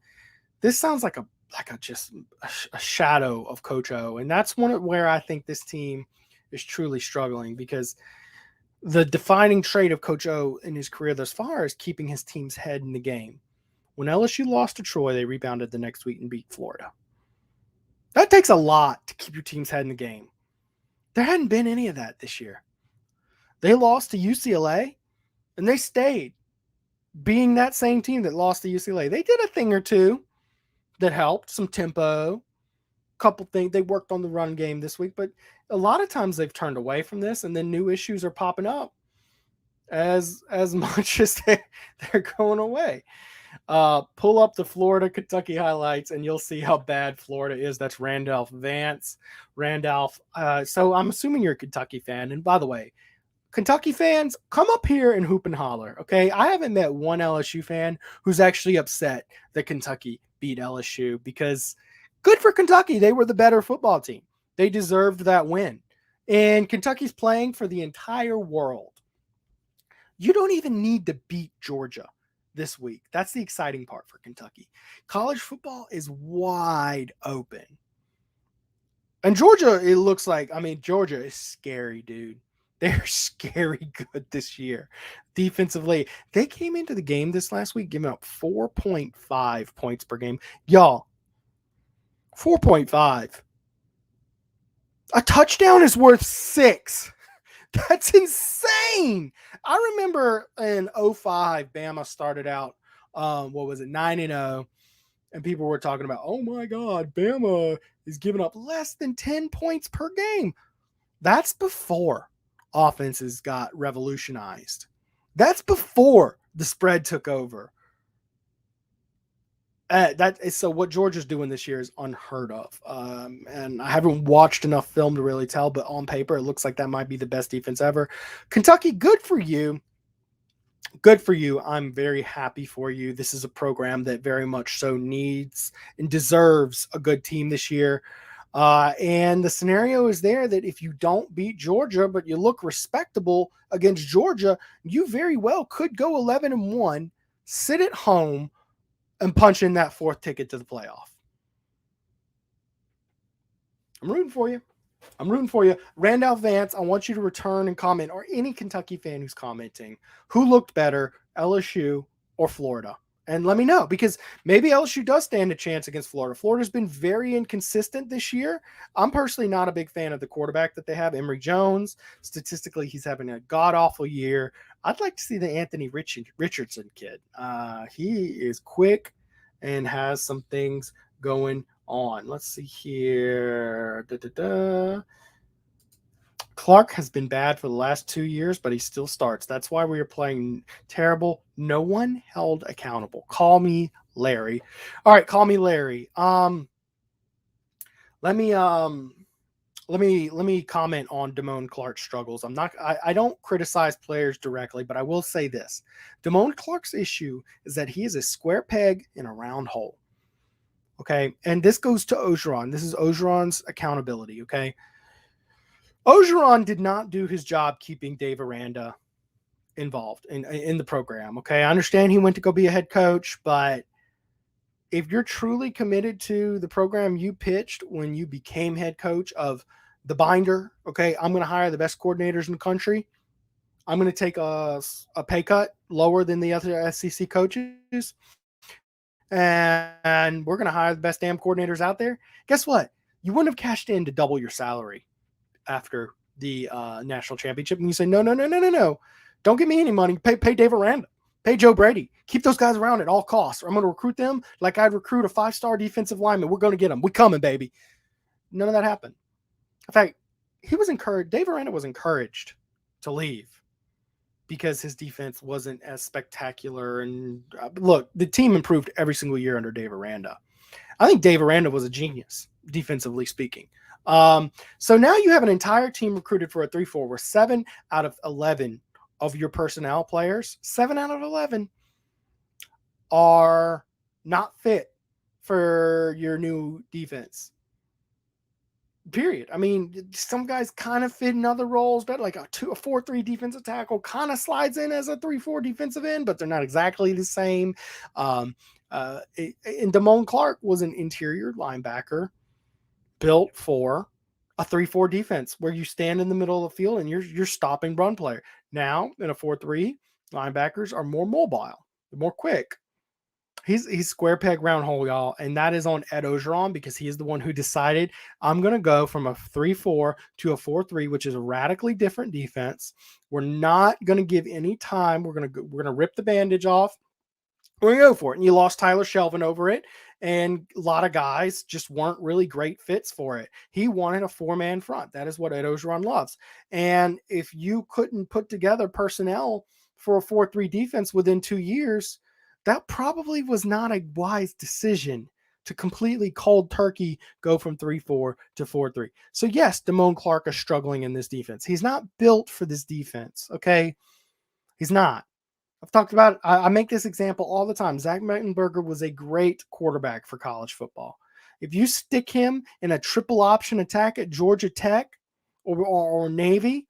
This sounds like a like a shadow of Coach O. And that's where I think this team is truly struggling, because the defining trait of Coach O in his career thus far is keeping his team's head in the game. When LSU lost to Troy, they rebounded the next week and beat Florida. That takes a lot to keep your team's head in the game. There hadn't been any of that this year. They lost to UCLA, and they stayed being that same team that lost to UCLA. They did a thing or two that helped, some tempo, couple things. They worked on the run game this week, but a lot of times they've turned away from this, and then new issues are popping up as much as they're going away. Pull up the Florida-Kentucky highlights, and you'll see how bad Florida is. That's Randolph Vance. Randolph. So I'm assuming you're a Kentucky fan. And by the way, Kentucky fans, come up here and hoop and holler, okay? I haven't met one LSU fan who's actually upset that Kentucky beat LSU, because good for Kentucky. They were the better football team. They deserved that win. And Kentucky's playing for the entire world. You don't even need to beat Georgia this week. That's the exciting part for Kentucky. College football is wide open. And Georgia, it looks like, Georgia is scary, dude. They're scary good this year. Defensively, they came into the game this last week giving up 4.5 points per game. Y'all, 4.5. A touchdown is worth 6. That's insane. I remember in 05, Bama started out, 9-0, and people were talking about, oh my God, Bama is giving up less than 10 points per game. That's before offenses got revolutionized. That's before the spread took over. So what Georgia's doing this year is unheard of. And I haven't watched enough film to really tell, but on paper, it looks like that might be the best defense ever. Kentucky, good for you. Good for you. I'm very happy for you. This is a program that very much so needs and deserves a good team this year. And the scenario is there that if you don't beat Georgia, but you look respectable against Georgia, you very well could go 11-1, sit at home, and punch in that 4th ticket to the playoff. I'm rooting for you. Randolph Vance, I want you to return and comment, or any Kentucky fan who's commenting, who looked better, LSU or Florida? And let me know, because maybe LSU does stand a chance against Florida. Florida's been very inconsistent this year. I'm personally not a big fan of the quarterback that they have, Emory Jones. Statistically, he's having a god-awful year. I'd like to see the Anthony Richardson kid. He is quick and has some things going on. Let's see here. Clark has been bad for the last 2 years, but he still starts. That's why we are playing terrible. No one held accountable. Call me Larry. All right, call me Larry. Let me comment on Damone Clark's struggles. I don't criticize players directly, but I will say this. Damone Clark's issue is that he is a square peg in a round hole. Okay. And this goes to Orgeron. This is Orgeron's accountability. Okay. Orgeron did not do his job keeping Dave Aranda involved in the program. Okay. I understand he went to go be a head coach, but if you're truly committed to the program you pitched when you became head coach of the binder, okay, I'm going to hire the best coordinators in the country. I'm going to take a pay cut lower than the other SEC coaches, and we're going to hire the best damn coordinators out there. Guess what? You wouldn't have cashed in to double your salary after the national championship. And you say, no. Don't give me any money. Pay Dave Aranda. Pay Joe Brady. Keep those guys around at all costs. Or I'm going to recruit them like I'd recruit a 5-star defensive lineman. We're going to get them. We coming, baby. None of that happened. In fact, he was encouraged. Dave Aranda was encouraged to leave because his defense wasn't as spectacular. And look, the team improved every single year under Dave Aranda. I think Dave Aranda was a genius, defensively speaking. So now you have an entire team recruited for a 3-4 where 7 out of 11 of your personnel players, 7 out of 11 are not fit for your new defense. Period. I mean, some guys kind of fit in other roles, but like a 4-3 defensive tackle kind of slides in as a 3-4 defensive end, but they're not exactly the same. And Damone Clark was an interior linebacker built for a 3-4 defense where you stand in the middle of the field and you're stopping run player. Now in a 4-3, linebackers are more mobile, they're more quick. He's square peg round hole, y'all, and that is on Ed Orgeron because he is the one who decided I'm going to go from a 3-4 to a 4-3, which is a radically different defense. We're not going to give any time. We're going to rip the bandage off. We're going to go for it. And you lost Tyler Shelvin over it, and a lot of guys just weren't really great fits for it. He wanted a 4-man front. That is what Ed Orgeron loves. And if you couldn't put together personnel for a 4-3 defense within 2 years, that probably was not a wise decision to completely cold turkey go from 3-4 to 4-3. So yes, Damone Clark is struggling in this defense. He's not built for this defense, okay? He's not. I've talked about it. I make this example all the time. Zach Mettenberger was a great quarterback for college football. If you stick him in a triple option attack at Georgia Tech or Navy,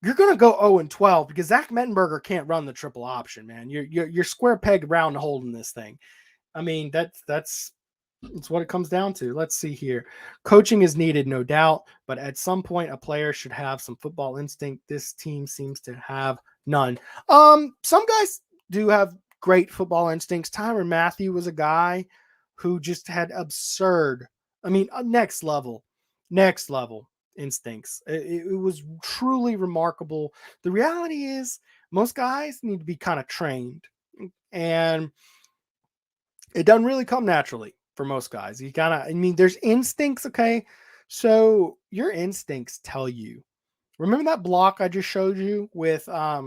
you're going to go 0-12 because Zach Mettenberger can't run the triple option, man. You're square peg round holding this thing. I mean, that's what it comes down to. Let's see here. Coaching is needed, no doubt, but at some point a player should have some football instinct. This team seems to have none. Some guys do have great football instincts. Tyrann Mathieu was a guy who just had absurd, next level instincts. It was truly remarkable. The reality is most guys need to be kind of trained, and it doesn't really come naturally for most guys. You there's instincts. Okay. So your instincts tell you, remember that block I just showed you with Jacoby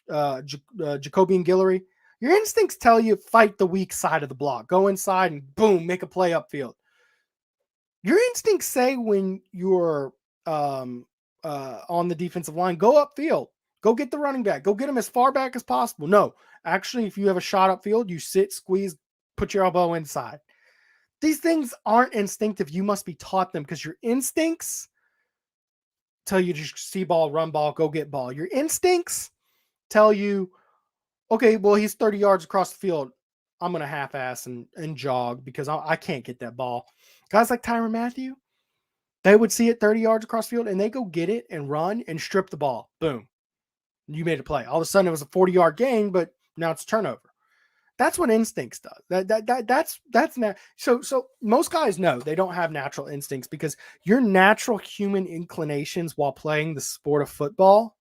and Guillory? Your instincts tell you fight the weak side of the block, go inside and boom, make a play upfield. Your instincts say when you're on the defensive line, go upfield, go get the running back, go get him as far back as possible. No, actually, if you have a shot upfield, you sit, squeeze, put your elbow inside. These things aren't instinctive. You must be taught them because your instincts tell you to see ball, run ball, go get ball. Your instincts tell you, okay, well, he's 30 yards across the field. I'm going to half-ass and jog because I can't get that ball. Guys like Tyrann Mathieu, they would see it 30 yards across the field, and they go get it and run and strip the ball. Boom. You made a play. All of a sudden, it was a 40-yard gain, but now it's a turnover. That's what instincts does. That's not. So most guys know they don't have natural instincts because your natural human inclinations while playing the sport of football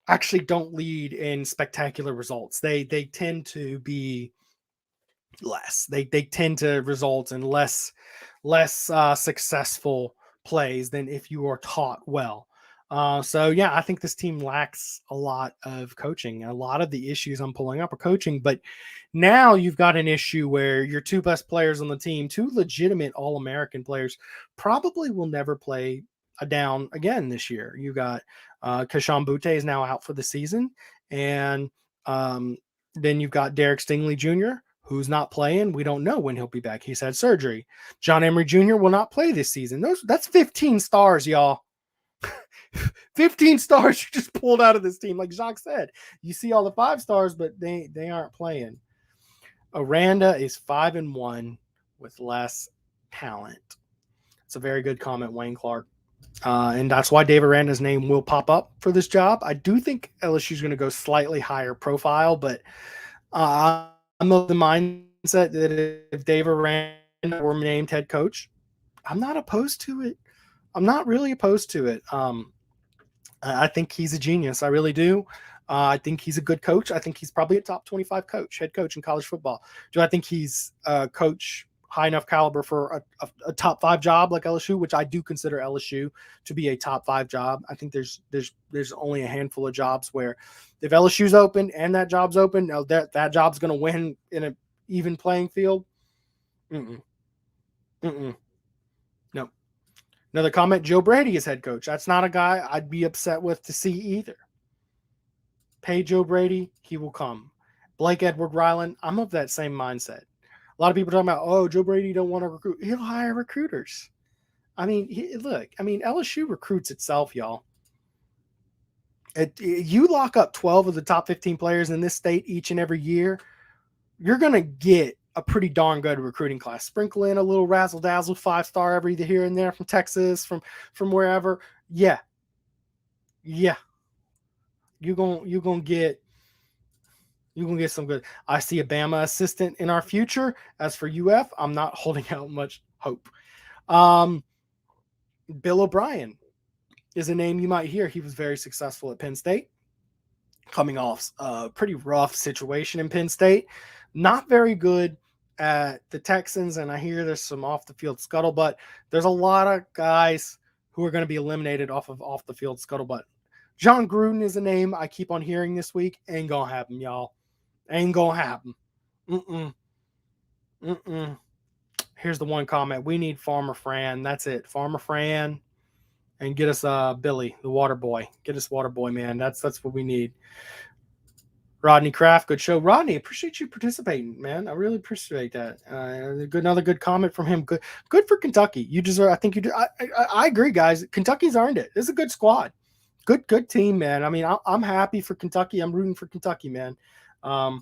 actually don't lead in spectacular results. They tend to be less. They tend to result in less successful plays than if you are taught well. So yeah, I think this team lacks a lot of coaching. A lot of the issues I'm pulling up are coaching, but now you've got an issue where your two best players on the team, two legitimate All-American players, probably will never play a down again this year. You got Keyshawn Butte is now out for the season, and then you've got Derek Stingley Jr., who's not playing. We don't know when he'll be back. He's had surgery. John Emery Jr. will not play this season. That's 15 stars, y'all. 15 stars you just pulled out of this team. Like Jacques said, you see all the 5 stars, but they aren't playing. Aranda is 5-1 with less talent. It's a very good comment, Wayne Clark. And that's why Dave Aranda's name will pop up for this job. I do think LSU is going to go slightly higher profile, but I'm of the mindset that if Dave Aranda were named head coach, I'm not opposed to it. I'm not really opposed to it. I think he's a genius. I really do. I think he's a good coach. I think he's probably a top 25 head coach in college football. Do I think he's a coach high enough caliber for a top 5 job like LSU, which I do consider LSU to be a top 5 job? I think there's only a handful of jobs where if LSU's open and that job's open, that job's going to win in an even playing field. No. Another comment, Joe Brady is head coach. That's not a guy I'd be upset with to see either. Pay Joe Brady, he will come. Blake Edward Ryland, I'm of that same mindset. A lot of people talking about, Joe Brady don't want to recruit. He'll hire recruiters. LSU recruits itself, y'all. You lock up 12 of the top 15 players in this state each and every year, you're going to get a pretty darn good recruiting class. Sprinkle in a little razzle dazzle 5-star every here and there from Texas, from wherever. Yeah. You're gonna get some good. I see a Bama assistant in our future. As for UF, I'm not holding out much hope. Bill O'Brien is a name you might hear. He was very successful at Penn State, coming off a pretty rough situation in Penn State. Not very good at the Texans, and I hear there's some off-the-field scuttlebutt. There's a lot of guys who are going to be eliminated off of off-the-field scuttlebutt. John Gruden is a name I keep on hearing this week. Ain't going to happen, y'all. Ain't going to happen. Here's the one comment. We need Farmer Fran. That's it. Farmer Fran. And get us Billy, the water boy. Get us water boy, man. That's what we need. Rodney Kraft, good show. Rodney, appreciate you participating, man. I really appreciate that. Another good comment from him. Good for Kentucky. You deserve. I think you do. I agree, guys. Kentucky's earned it. This is a good squad. Good team, man. I mean, I'm happy for Kentucky. I'm rooting for Kentucky, man. Now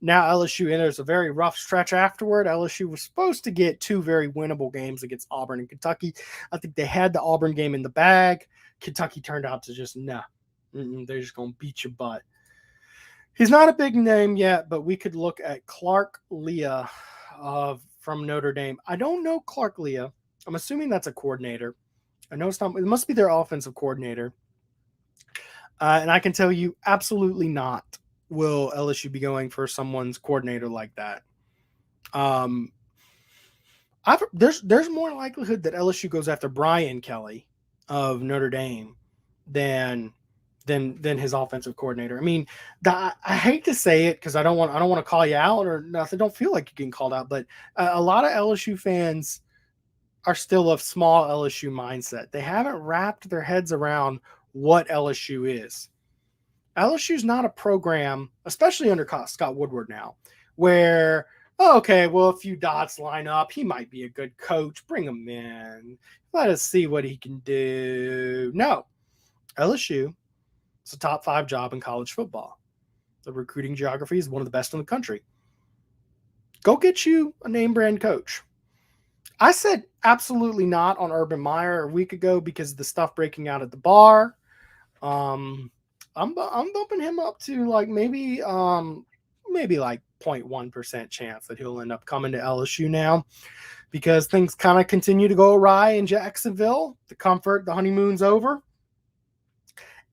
LSU enters a very rough stretch afterward. LSU was supposed to get 2 very winnable games against Auburn and Kentucky. I think they had the Auburn game in the bag. Kentucky turned out to just, they're just going to beat your butt. He's not a big name yet, but we could look at Clark Leah from Notre Dame. I don't know Clark Leah. I'm assuming that's a coordinator. I know it's not. It must be their offensive coordinator. And I can tell you absolutely not will LSU be going for someone's coordinator like that. There's more likelihood that LSU goes after Brian Kelly of Notre Dame than his offensive coordinator. I mean, I hate to say it because I don't want to call you out or nothing. Don't feel like you're getting called out, but a lot of LSU fans are still of small LSU mindset. They haven't wrapped their heads around what LSU is. LSU's not a program, especially under Scott Woodward now, where, okay, well, a few dots line up. He might be a good coach. Bring him in. Let us see what he can do. No. LSU is a top 5 job in college football. The recruiting geography is one of the best in the country. Go get you a name brand coach. I said absolutely not on Urban Meyer a week ago because of the stuff breaking out at the bar. I'm bumping him up to like maybe like 0.1% chance that he'll end up coming to LSU now because things kind of continue to go awry in Jacksonville. The honeymoon's over.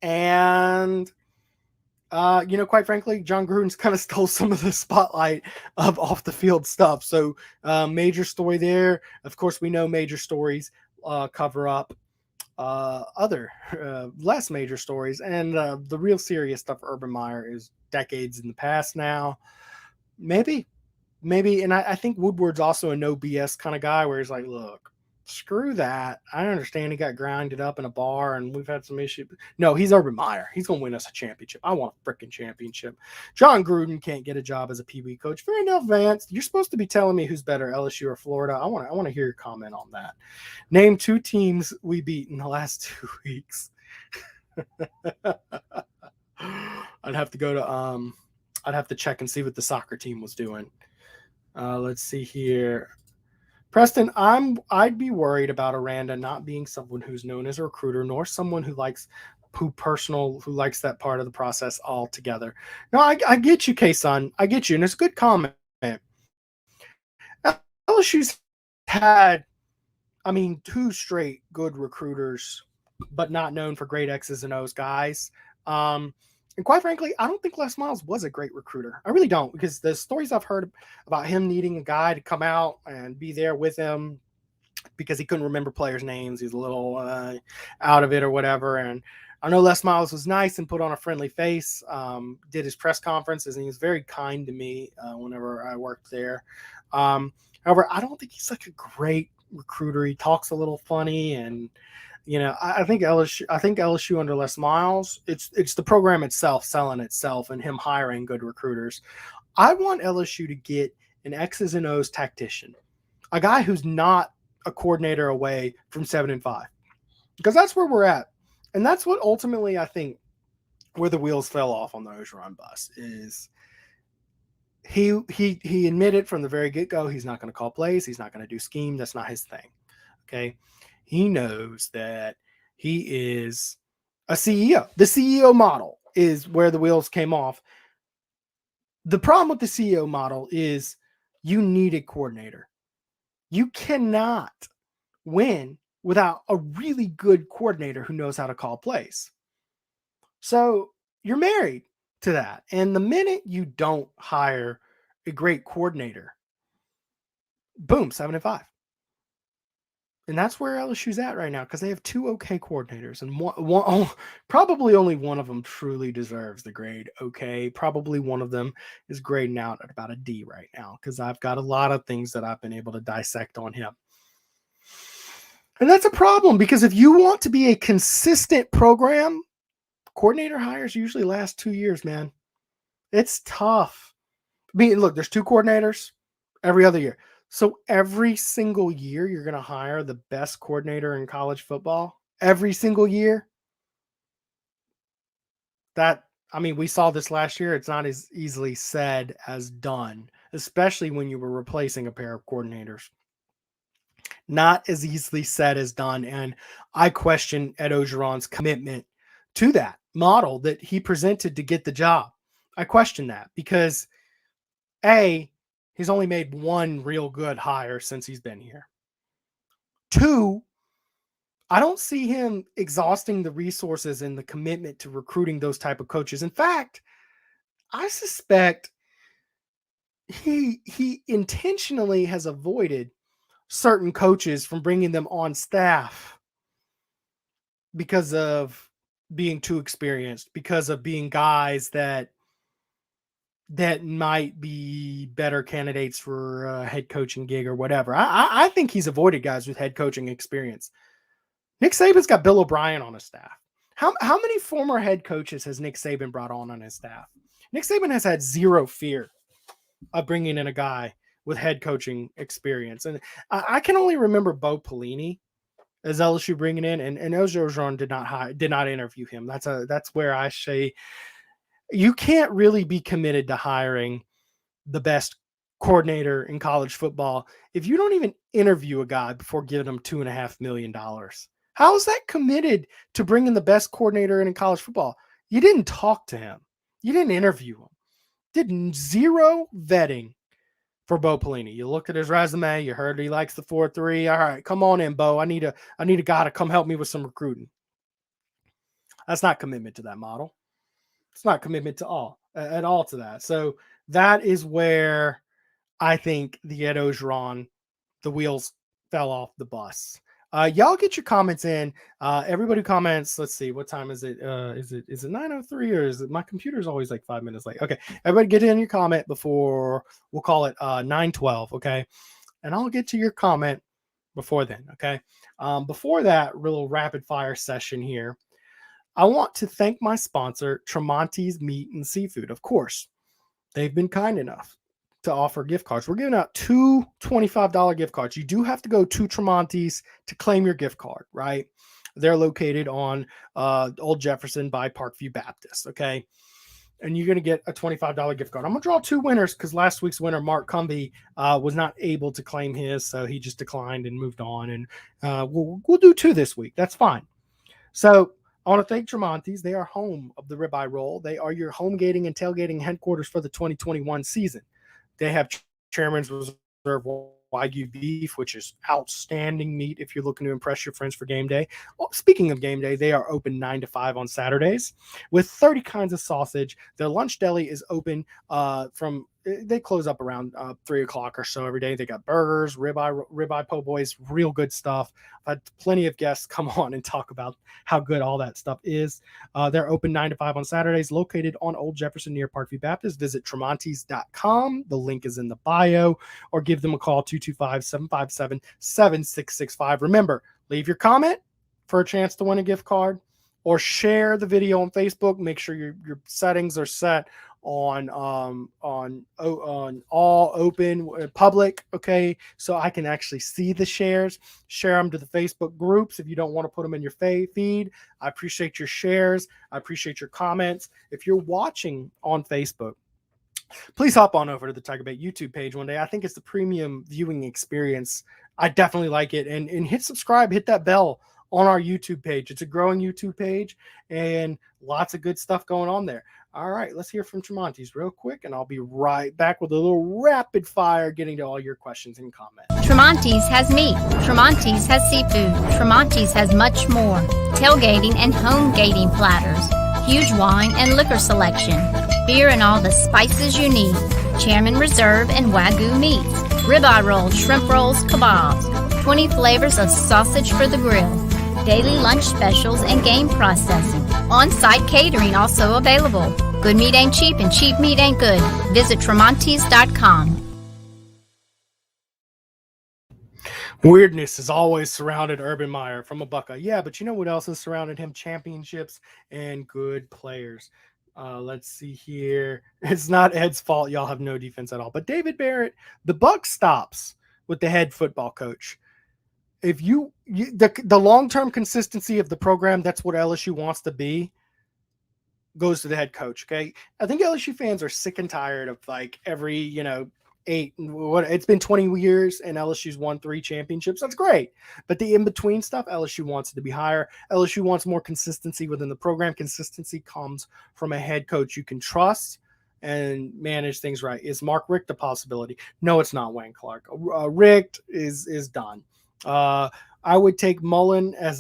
And, quite frankly, John Gruden's kind of stole some of the spotlight of off the field stuff. So major story there. Of course, we know major stories cover up other less major stories, and the real serious stuff for Urban Meyer is decades in the past now. Maybe, and I think Woodward's also a no BS kind of guy where he's like, look, screw that. I understand he got grinded up in a bar and we've had some issues. No, he's Urban Meyer. He's going to win us a championship. I want a freaking championship. John Gruden can't get a job as a Pee Wee coach. Fair enough, Vance. You're supposed to be telling me who's better, LSU or Florida. I want to hear your comment on that. Name 2 teams we beat in the last 2 weeks. I'd have to go to I'd have to check and see what the soccer team was doing. Let's see here. Preston, I'd be worried about Aranda not being someone who's known as a recruiter, nor someone who likes that part of the process altogether. No, I get you, K-Son. I get you, and it's a good comment. LSU's had, 2 straight good recruiters, but not known for great X's and O's guys. And quite frankly, I don't think Les Miles was a great recruiter. I really don't, because the stories I've heard about him needing a guy to come out and be there with him because he couldn't remember players' names. He's a little out of it or whatever. And I know Les Miles was nice and put on a friendly face, did his press conferences, and he was very kind to me whenever I worked there. However, I don't think he's like a great recruiter. He talks a little funny, and I think LSU under Les Miles, it's the program itself selling itself and him hiring good recruiters. I want LSU to get an X's and O's tactician, a guy who's not a coordinator away from 7-5, because that's where we're at. And that's what ultimately I think where the wheels fell off on the Orgeron bus is he admitted from the very get-go he's not going to call plays, he's not going to do scheme. That's not his thing. Okay. He knows that he is a CEO. The CEO model is where the wheels came off. The problem with the CEO model is you need a coordinator. You cannot win without a really good coordinator who knows how to call plays. So you're married to that. And the minute you don't hire a great coordinator, boom, 7-5. And that's where LSU's at right now, because they have two okay coordinators, and probably only one of them truly deserves the grade okay. Probably one of them is grading out at about a D right now, because I've got a lot of things that I've been able to dissect on him. And that's a problem, because if you want to be a consistent program, coordinator hires usually last 2 years, man. It's tough. I mean, look, there's two coordinators every other year. So every single year, you're going to hire the best coordinator in college football every single year. We saw this last year. It's not as easily said as done, especially when you were replacing a pair of coordinators. Not as easily said as done. And I question Ed Orgeron's commitment to that model that he presented to get the job. I question that because he's only made one real good hire since he's been here. 2, I don't see him exhausting the resources and the commitment to recruiting those type of coaches. In fact, I suspect he intentionally has avoided certain coaches from bringing them on staff because of being too experienced, because of being guys that might be better candidates for a head coaching gig or whatever. I think he's avoided guys with head coaching experience. Nick Saban's got Bill O'Brien on his staff. How many former head coaches has Nick Saban brought on his staff? Nick Saban has had zero fear of bringing in a guy with head coaching experience. And I can only remember Bo Pelini as LSU bringing in, and Orgeron did not interview him. That's where I say you can't really be committed to hiring the best coordinator in college football if you don't even interview a guy before giving him $2.5 million. How is that committed to bringing the best coordinator in college football? You didn't talk to him. You didn't interview him. Did zero vetting for Bo Pelini. You looked at his resume. You heard he likes the 4-3. All right, come on in, Bo. I need a guy to come help me with some recruiting. That's not commitment to that model. It's not commitment to at all to that. So that is where I think the Ed Orgeron, the wheels fell off the bus. Y'all get your comments in. Everybody who comments, let's see, what time is it? Is it 9:03 or is it my computer's always like 5 minutes late? Okay, everybody get in your comment before, we'll call it 9:12, okay? And I'll get to your comment before then, okay? Before that little rapid fire session here, I want to thank my sponsor, Tramonte's Meat and Seafood. Of course, they've been kind enough to offer gift cards. We're giving out 2 $25 gift cards. You do have to go to Tramonte's to claim your gift card, right? They're located on Old Jefferson by Parkview Baptist, okay? And you're going to get a $25 gift card. I'm going to draw 2 winners because last week's winner, Mark Cumby, was not able to claim his, so he just declined and moved on. And we'll do 2 this week. That's fine. So I want to thank Tramonte's. They are home of the ribeye roll. They are your homegating and tailgating headquarters for the 2021 season. They have Chairman's Reserve Wagyu beef, which is outstanding meat if you're looking to impress your friends for game day. Well, speaking of game day, they are open 9 to 5 on Saturdays with 30 kinds of sausage. Their lunch deli is open they close up around 3 o'clock or so every day. They got burgers, ribeye po' boys, real good stuff. I've had plenty of guests come on and talk about how good all that stuff is. They're open 9 to 5 on Saturdays, located on Old Jefferson near Parkview Baptist. Visit Tramontes.com. The link is in the bio, or give them a call, 225-757-7665. Remember, leave your comment for a chance to win a gift card, or share the video on Facebook. Make sure your settings are set on all open public, okay, so I can actually see the shares. Share them to the Facebook groups if you don't want to put them in your feed. I appreciate your shares. I appreciate your comments. If you're watching on Facebook, please hop on over to the TigerBait YouTube page one day. I think it's the premium viewing experience. I definitely like it. And hit subscribe, hit that bell on our YouTube page. It's a growing YouTube page and lots of good stuff going on there. All right, let's hear from Tramonte's real quick, and I'll be right back with a little rapid fire getting to all your questions and comments. Tramonte's has meat. Tramonte's has seafood. Tramonte's has much more. Tailgating and home-gating platters. Huge wine and liquor selection. Beer and all the spices you need. Chairman Reserve and Wagyu meats. Ribeye rolls, shrimp rolls, kebabs. 20 flavors of sausage for the grill. Daily lunch specials and game processing. On-site catering also available. Good meat ain't cheap and cheap meat ain't good. Visit Tramontes.com. Weirdness has always surrounded Urban Meyer from a Buckeye. Yeah, but you know what else has surrounded him? Championships and good players. Let's see here. It's not Ed's fault. Y'all have no defense at all. But David Barrett, the buck stops with the head football coach. If the long-term consistency of the program, that's what LSU wants to be, goes to the head coach. Okay. I think LSU fans are sick and tired of like every, it's been 20 years and LSU's won 3 championships. That's great. But the in-between stuff, LSU wants it to be higher. LSU wants more consistency within the program. Consistency comes from a head coach you can trust and manage things right. Is Mark Richt a possibility? No, it's not Wayne Clark. Richt is done. I would take Mullen as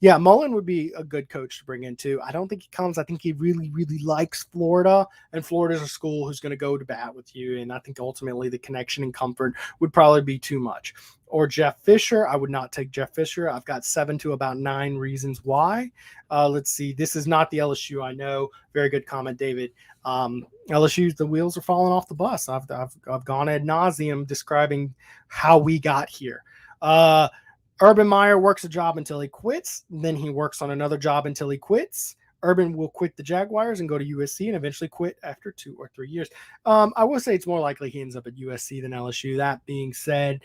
Mullen would be a good coach to bring in too. I don't think he comes. I think he really, really likes Florida, and Florida's a school who's going to go to bat with you. And I think ultimately the connection and comfort would probably be too much. Or Jeff Fisher. I would not take Jeff Fisher. I've got 7 to about 9 reasons why. Let's see. This is not the LSU I know. Very good comment, David. LSU, the wheels are falling off the bus. I've gone ad nauseum describing how we got here. Urban Meyer works a job until he quits. Then he works on another job until he quits. Urban will quit the Jaguars and go to USC and eventually quit after 2 or 3 years. I will say it's more likely he ends up at USC than LSU. That being said,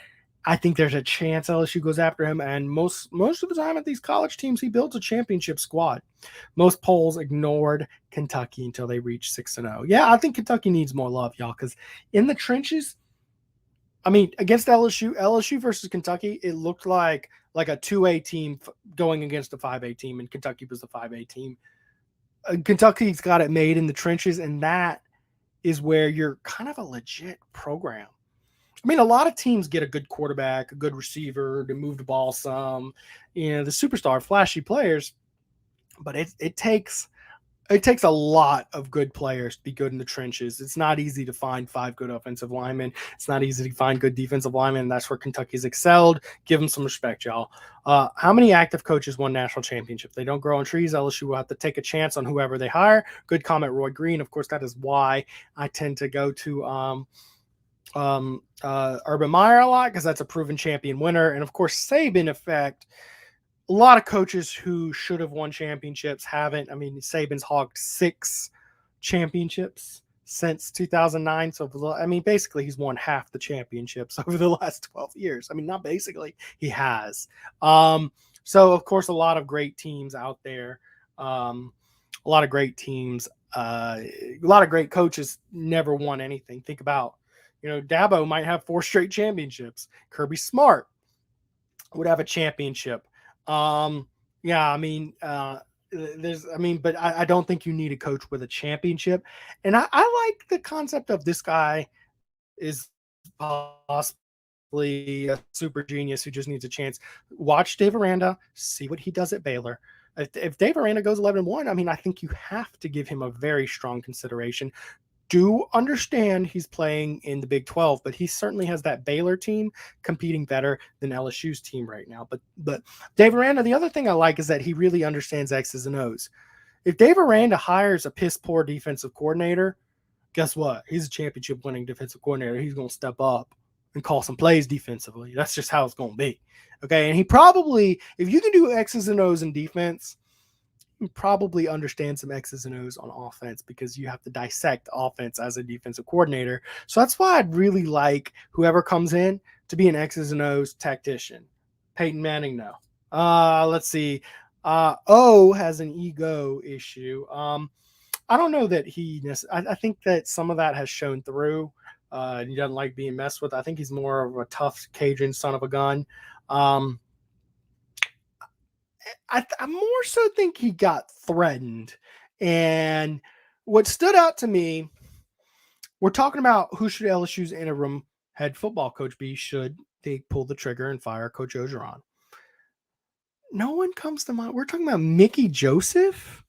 I think there's a chance LSU goes after him. And most of the time at these college teams, he builds a championship squad. Most polls ignored Kentucky until they reached 6-0. Yeah, I think Kentucky needs more love, y'all, because in the trenches, I mean, against LSU versus Kentucky, it looked like a 2A team going against a 5A team, and Kentucky was the 5A team. Kentucky's got it made in the trenches, and that is where you're kind of a legit program. I mean, a lot of teams get a good quarterback, a good receiver to move the ball some, the superstar, flashy players, but it takes a lot of good players to be good in the trenches. It's not easy to find 5 good offensive linemen. It's not easy to find good defensive linemen. And that's where Kentucky's excelled. Give them some respect, y'all. How many active coaches won national championship? They don't grow on trees. LSU will have to take a chance on whoever they hire. Good comment, Roy Green. Of course, that is why I tend to go to Urban Meyer a lot, because that's a proven champion winner. And of course, Saban effect. A lot of coaches who should have won championships haven't. I mean, Saban's hogged 6 championships since 2009. So, I mean, basically, he's won half the championships over the last 12 years. I mean, not basically, he has. So, of course, a lot of great teams out there. A lot of great teams. A lot of great coaches never won anything. Think about, Dabo might have 4 straight championships. Kirby Smart would have a championship. But I don't think you need a coach with a championship. And I like the concept of this guy is possibly a super genius who just needs a chance. Watch Dave Aranda, see what he does at Baylor. If Dave Aranda goes 11-1, I mean, I think you have to give him a very strong consideration. Do understand he's playing in the Big 12, but he certainly has that Baylor team competing better than LSU's team right now. But Dave Aranda, the other thing I like is that he really understands X's and O's. If Dave Aranda hires a piss poor defensive coordinator, guess what? He's a championship winning defensive coordinator. He's going to step up and call some plays defensively. That's just how it's going to be. Okay. And he probably, if you can do X's and O's in defense, probably understand some X's and O's on offense, because you have to dissect offense as a defensive coordinator. So that's why I'd really like whoever comes in to be an X's and O's tactician. Peyton Manning, no. Let's see. O has an ego issue. I don't know that I think that some of that has shown through. He doesn't like being messed with. I think he's more of a tough Cajun son of a gun. I more so think he got threatened. And what stood out to me, we're talking about who should LSU's interim head football coach be should they pull the trigger and fire Coach Orgeron. No one comes to mind. We're talking about Mickey Joseph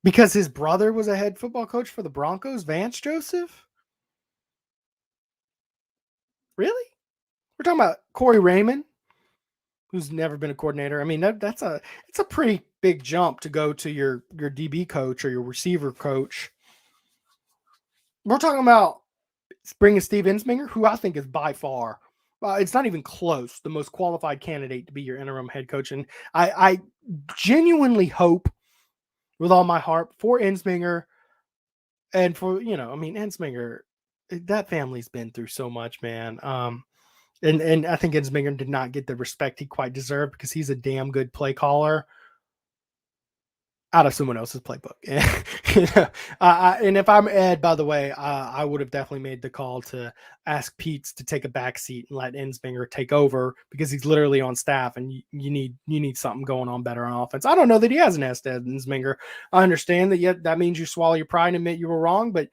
because his brother was a head football coach for the Broncos, Vance Joseph. Really? We're talking about Corey Raymond, who's never been a coordinator. I mean, it's a pretty big jump to go to your DB coach or your receiver coach. We're talking about bringing Steve Ensminger, who I think is by far, it's not even close, the most qualified candidate to be your interim head coach. And I genuinely hope with all my heart for Ensminger and for, Ensminger, that family's been through so much, man. And I think Ensminger did not get the respect he quite deserved because he's a damn good play caller out of someone else's playbook. And if I'm Ed, by the way, I would have definitely made the call to ask Pete's to take a back seat and let Ensminger take over because he's literally on staff and you need something going on better on offense. I don't know that he hasn't asked Ed Ensminger. I understand that that means you swallow your pride and admit you were wrong, but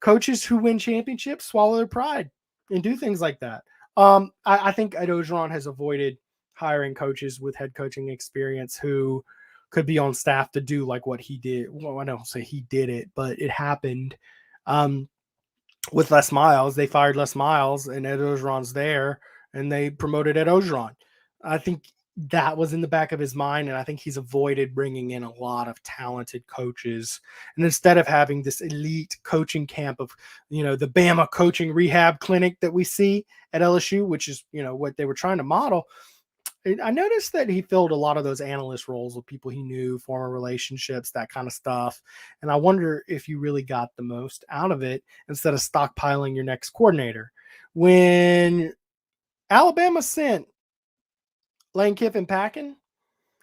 coaches who win championships swallow their pride and do things like that. I think Ed Orgeron has avoided hiring coaches with head coaching experience who could be on staff to do like what he did. Well, I don't say he did it, but it happened with Les Miles. They fired Les Miles and Ed Orgeron's there and they promoted Ed Orgeron. I think that was in the back of his mind. And I think he's avoided bringing in a lot of talented coaches. And instead of having this elite coaching camp of, the Bama coaching rehab clinic that we see at LSU, which is, what they were trying to model, I noticed that he filled a lot of those analyst roles with people he knew, former relationships, that kind of stuff. And I wonder if you really got the most out of it instead of stockpiling your next coordinator. When Alabama sent Lane Kiffin packing,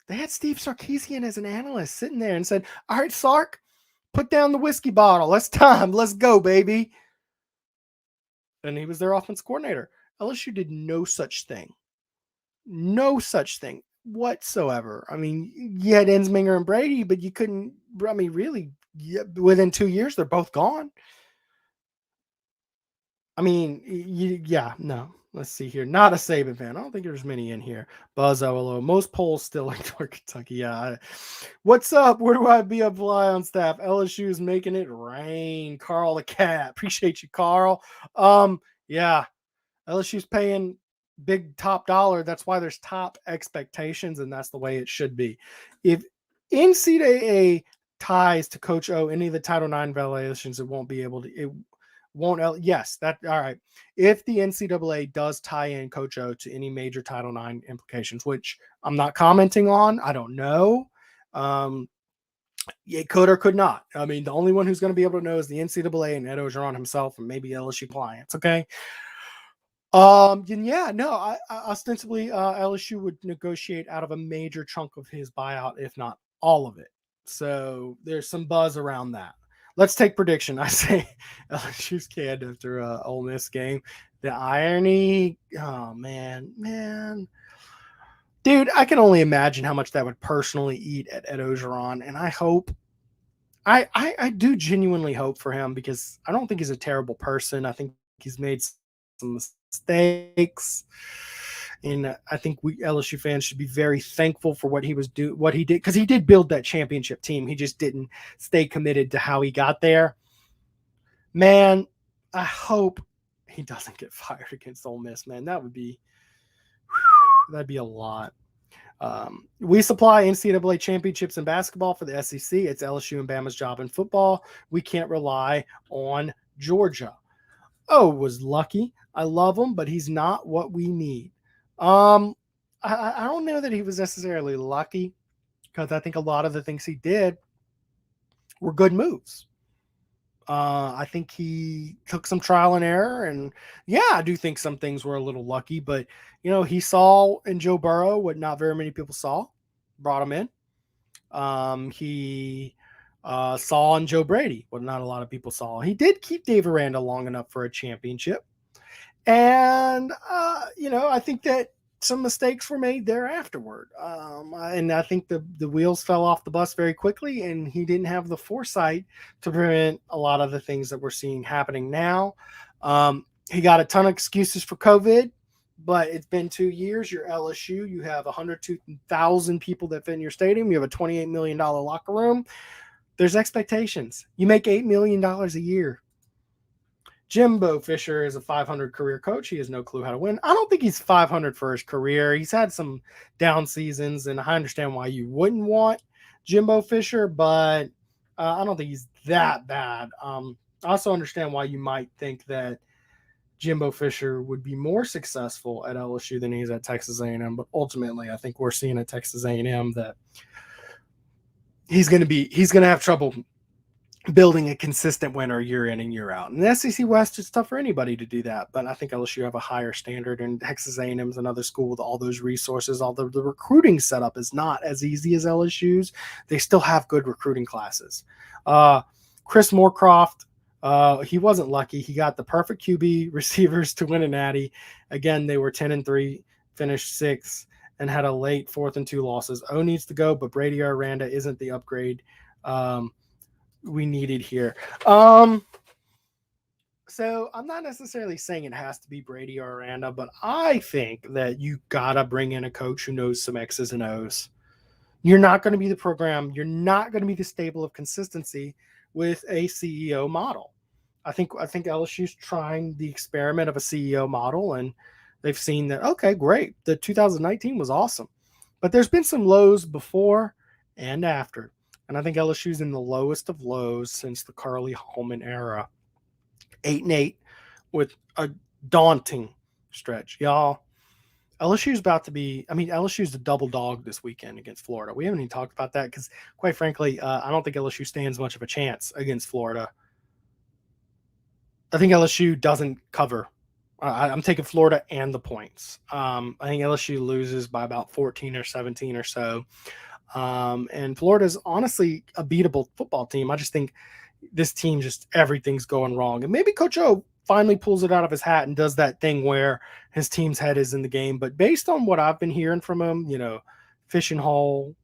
they had Steve Sarkisian as an analyst sitting there and said, all right, Sark, put down the whiskey bottle. It's time. Let's go, baby. And he was their offense coordinator. LSU did no such thing. No such thing whatsoever. I mean, you had Ensminger and Brady, but you couldn't, really, within 2 years, they're both gone. I mean, no. Let's see here. Not a Saban fan. I don't think there's many in here. Buzz OLO. Most polls still like North Kentucky. Yeah. What's up? Where do I be a fly on staff? LSU is making it rain. Carl the cat. Appreciate you, Carl. Yeah. LSU's paying big top dollar. That's why there's top expectations, and that's the way it should be. If NCAA ties to Coach O any of the Title IX violations, it won't be able to. It won't. Yes, that all right. If the NCAA does tie in Coach O to any major Title IX implications, which I'm not commenting on, I don't know. It could or could not. I mean, the only one who's going to be able to know is the NCAA and Ed Orgeron himself, and maybe LSU clients. Okay. Ostensibly, LSU would negotiate out of a major chunk of his buyout, if not all of it. So there's some buzz around that. Let's take prediction. I say LSU's canned after a Ole Miss game. The irony, oh man, dude, I can only imagine how much that would personally eat at Ed Orgeron, and I hope. I do genuinely hope for him because I don't think he's a terrible person. I think he's made some mistakes, and I think we LSU fans should be very thankful for what he did, because he did build that championship team. He just didn't stay committed to how he got there. Man, I hope he doesn't get fired against Ole Miss, man. That'd be a lot. We supply NCAA championships in basketball for the SEC. It's LSU and Bama's job in football. We can't rely on Georgia. Oh, was lucky. I love him, but he's not what we need. I don't know that he was necessarily lucky because I think a lot of the things he did were good moves. I think he took some trial and error, and I do think some things were a little lucky, but he saw in Joe Burrow what not very many people saw, brought him in. He Saw and Joe Brady, what not a lot of people saw. He did keep Dave Aranda long enough for a championship. And, I think that some mistakes were made there afterward. And I think the wheels fell off the bus very quickly, and he didn't have the foresight to prevent a lot of the things that we're seeing happening now. He got a ton of excuses for COVID, but it's been 2 years. You're LSU. You have 102,000 people that fit in your stadium. You have a $28 million locker room. There's expectations. You make $8 million a year. Jimbo Fisher is a 500 career coach. He has no clue how to win. I don't think he's 500 for his career. He's had some down seasons, and I understand why you wouldn't want Jimbo Fisher, but I don't think he's that bad. I also understand why you might think that Jimbo Fisher would be more successful at LSU than he is at Texas A&M, but ultimately I think we're seeing at Texas A&M that he's going to have trouble building a consistent winner year in and year out. In the SEC West, it's tough for anybody to do that, but I think LSU have a higher standard, and Texas A&M is another school with all those resources. Although the recruiting setup is not as easy as LSU's, they still have good recruiting classes. Chris Moorcroft, he wasn't lucky. He got the perfect QB receivers to win a natty. Again, they were 10-3, finished 6th, and had a late 4th and 2 losses. O needs to go, but Brady Aranda isn't the upgrade we needed here. So I'm not necessarily saying it has to be Brady or Aranda, but I think that you gotta bring in a coach who knows some X's and O's. You're not going to be the program. You're not going to be the stable of consistency with a CEO model. I think LSU's trying the experiment of a CEO model, and they've seen that, okay, great. The 2019 was awesome, but there's been some lows before and after. And I think LSU's in the lowest of lows since the Carly Holman era. 8-8 with a daunting stretch. Y'all, LSU's about to be, LSU's the double dog this weekend against Florida. We haven't even talked about that because, quite frankly, I don't think LSU stands much of a chance against Florida. I think LSU doesn't cover. I'm taking Florida and the points. I think LSU loses by about 14 or 17 or so. And Florida's honestly a beatable football team. I just think this team, everything's going wrong. And maybe Coach O finally pulls it out of his hat and does that thing where his team's head is in the game. But based on what I've been hearing from him, fishing hole,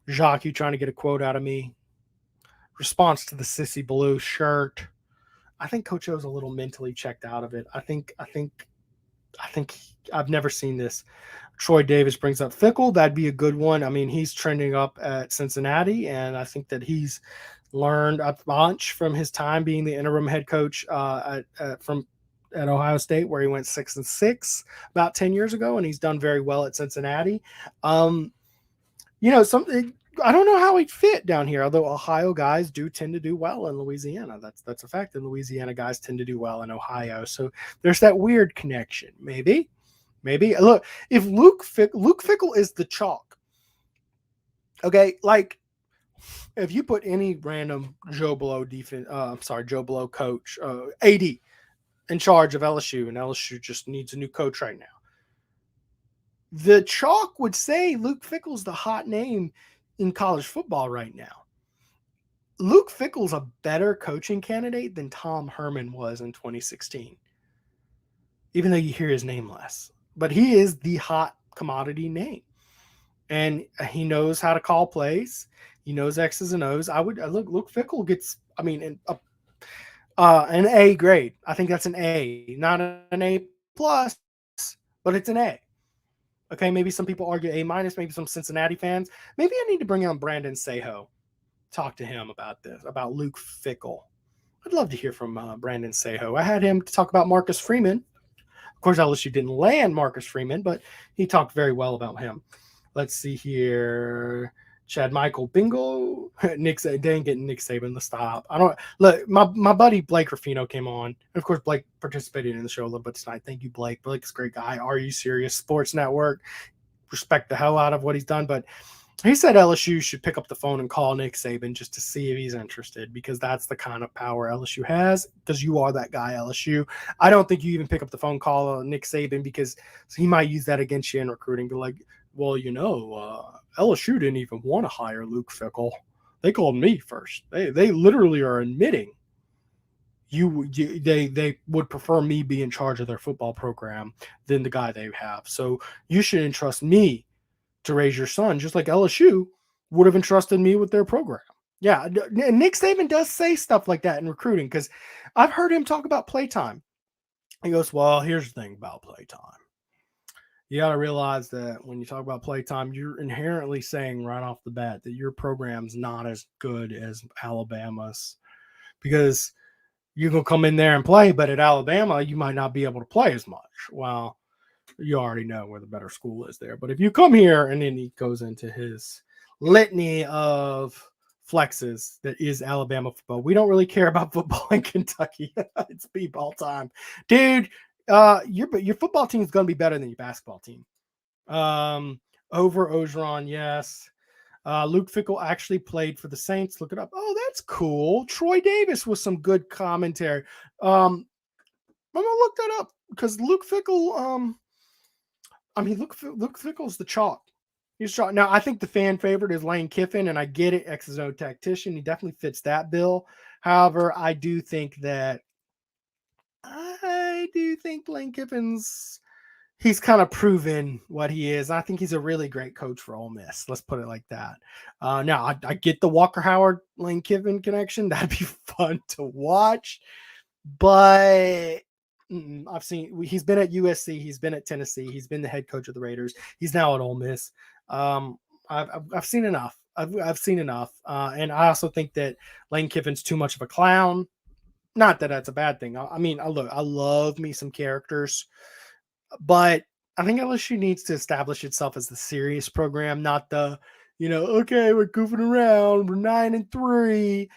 Jacques, you trying to get a quote out of me, response to the Sissy Blue shirt, I think Coach O's a little mentally checked out of it. I think I've never seen this. Troy Davis brings up Fickle. That'd be a good one. He's trending up at Cincinnati, and I think that he's learned a bunch from his time being the interim head coach at Ohio State, where he went 6-6 about 10 years ago, and he's done very well at Cincinnati. I don't know how he'd fit down here, although Ohio guys do tend to do well in Louisiana. That's a fact. And Louisiana guys tend to do well in Ohio. So there's that weird connection. Maybe. Look, if Luke Fickell is the chalk, okay, like if you put any random Joe Blow coach, AD in charge of LSU, and LSU just needs a new coach right now, the chalk would say Luke Fickell's the hot name in college football right now. Luke Fickell's a better coaching candidate than Tom Herman was in 2016, even though you hear his name less. But he is the hot commodity name, and he knows how to call plays. He knows X's and O's. Luke Fickell gets, an A grade. I think that's an A, not an A plus, but it's an A. Okay, maybe some people argue A minus, maybe some Cincinnati fans. Maybe I need to bring on Brandon Seho, talk to him about this, about Luke Fickell. I'd love to hear from Brandon Seho. I had him to talk about Marcus Freeman. Of course, LSU didn't land Marcus Freeman, but he talked very well about him. Let's see here. Chad Michael Bingo. They ain't getting Nick Saban to stop. My buddy Blake Ruffino came on. And of course, Blake participated in the show a little bit tonight. Thank you, Blake. Blake's a great guy. Are You Serious? Sports Network. Respect the hell out of what he's done. But he said LSU should pick up the phone and call Nick Saban just to see if he's interested, because that's the kind of power LSU has, because you are that guy, LSU. I don't think you even pick up the phone call Nick Saban, because he might use that against you in recruiting. Be like, well, LSU didn't even want to hire Luke Fickell. They called me first. They literally are admitting they would prefer me be in charge of their football program than the guy they have. So you should entrust me to raise your son, just like LSU would have entrusted me with their program. Yeah, and Nick Saban does say stuff like that in recruiting, because I've heard him talk about playtime. He goes, well, here's the thing about playtime. You got to realize that when you talk about playtime, you're inherently saying right off the bat that your program's not as good as Alabama's, because you can come in there and play, but at Alabama, you might not be able to play as much. Well, you already know where the better school is there. But if you come here, and then he goes into his litany of flexes that is Alabama football. We don't really care about football in Kentucky. It's beep all time. Dude, your football team is going to be better than your basketball team. Over Orgeron, yes. Luke Fickell actually played for the Saints. Look it up. Oh, that's cool. Troy Davis with some good commentary. I'm gonna look that up, because Luke Fickell. Luke Fickell's the chalk. He's chalk. Now, I think the fan favorite is Lane Kiffin, and I get it. X's own tactician. He definitely fits that bill. However, I do think Lane Kiffin's. He's kind of proven what he is. I think he's a really great coach for Ole Miss. Let's put it like that. Now, I get the Walker Howard Lane Kiffin connection. That'd be fun to watch. But he's been at USC. He's been at Tennessee. He's been the head coach of the Raiders. He's now at Ole Miss. I've seen enough. I've seen enough. And I also think that Lane Kiffin's too much of a clown. Not that that's a bad thing. I love me some characters. But I think LSU needs to establish itself as the serious program, not the, okay, we're goofing around, we're 9-3,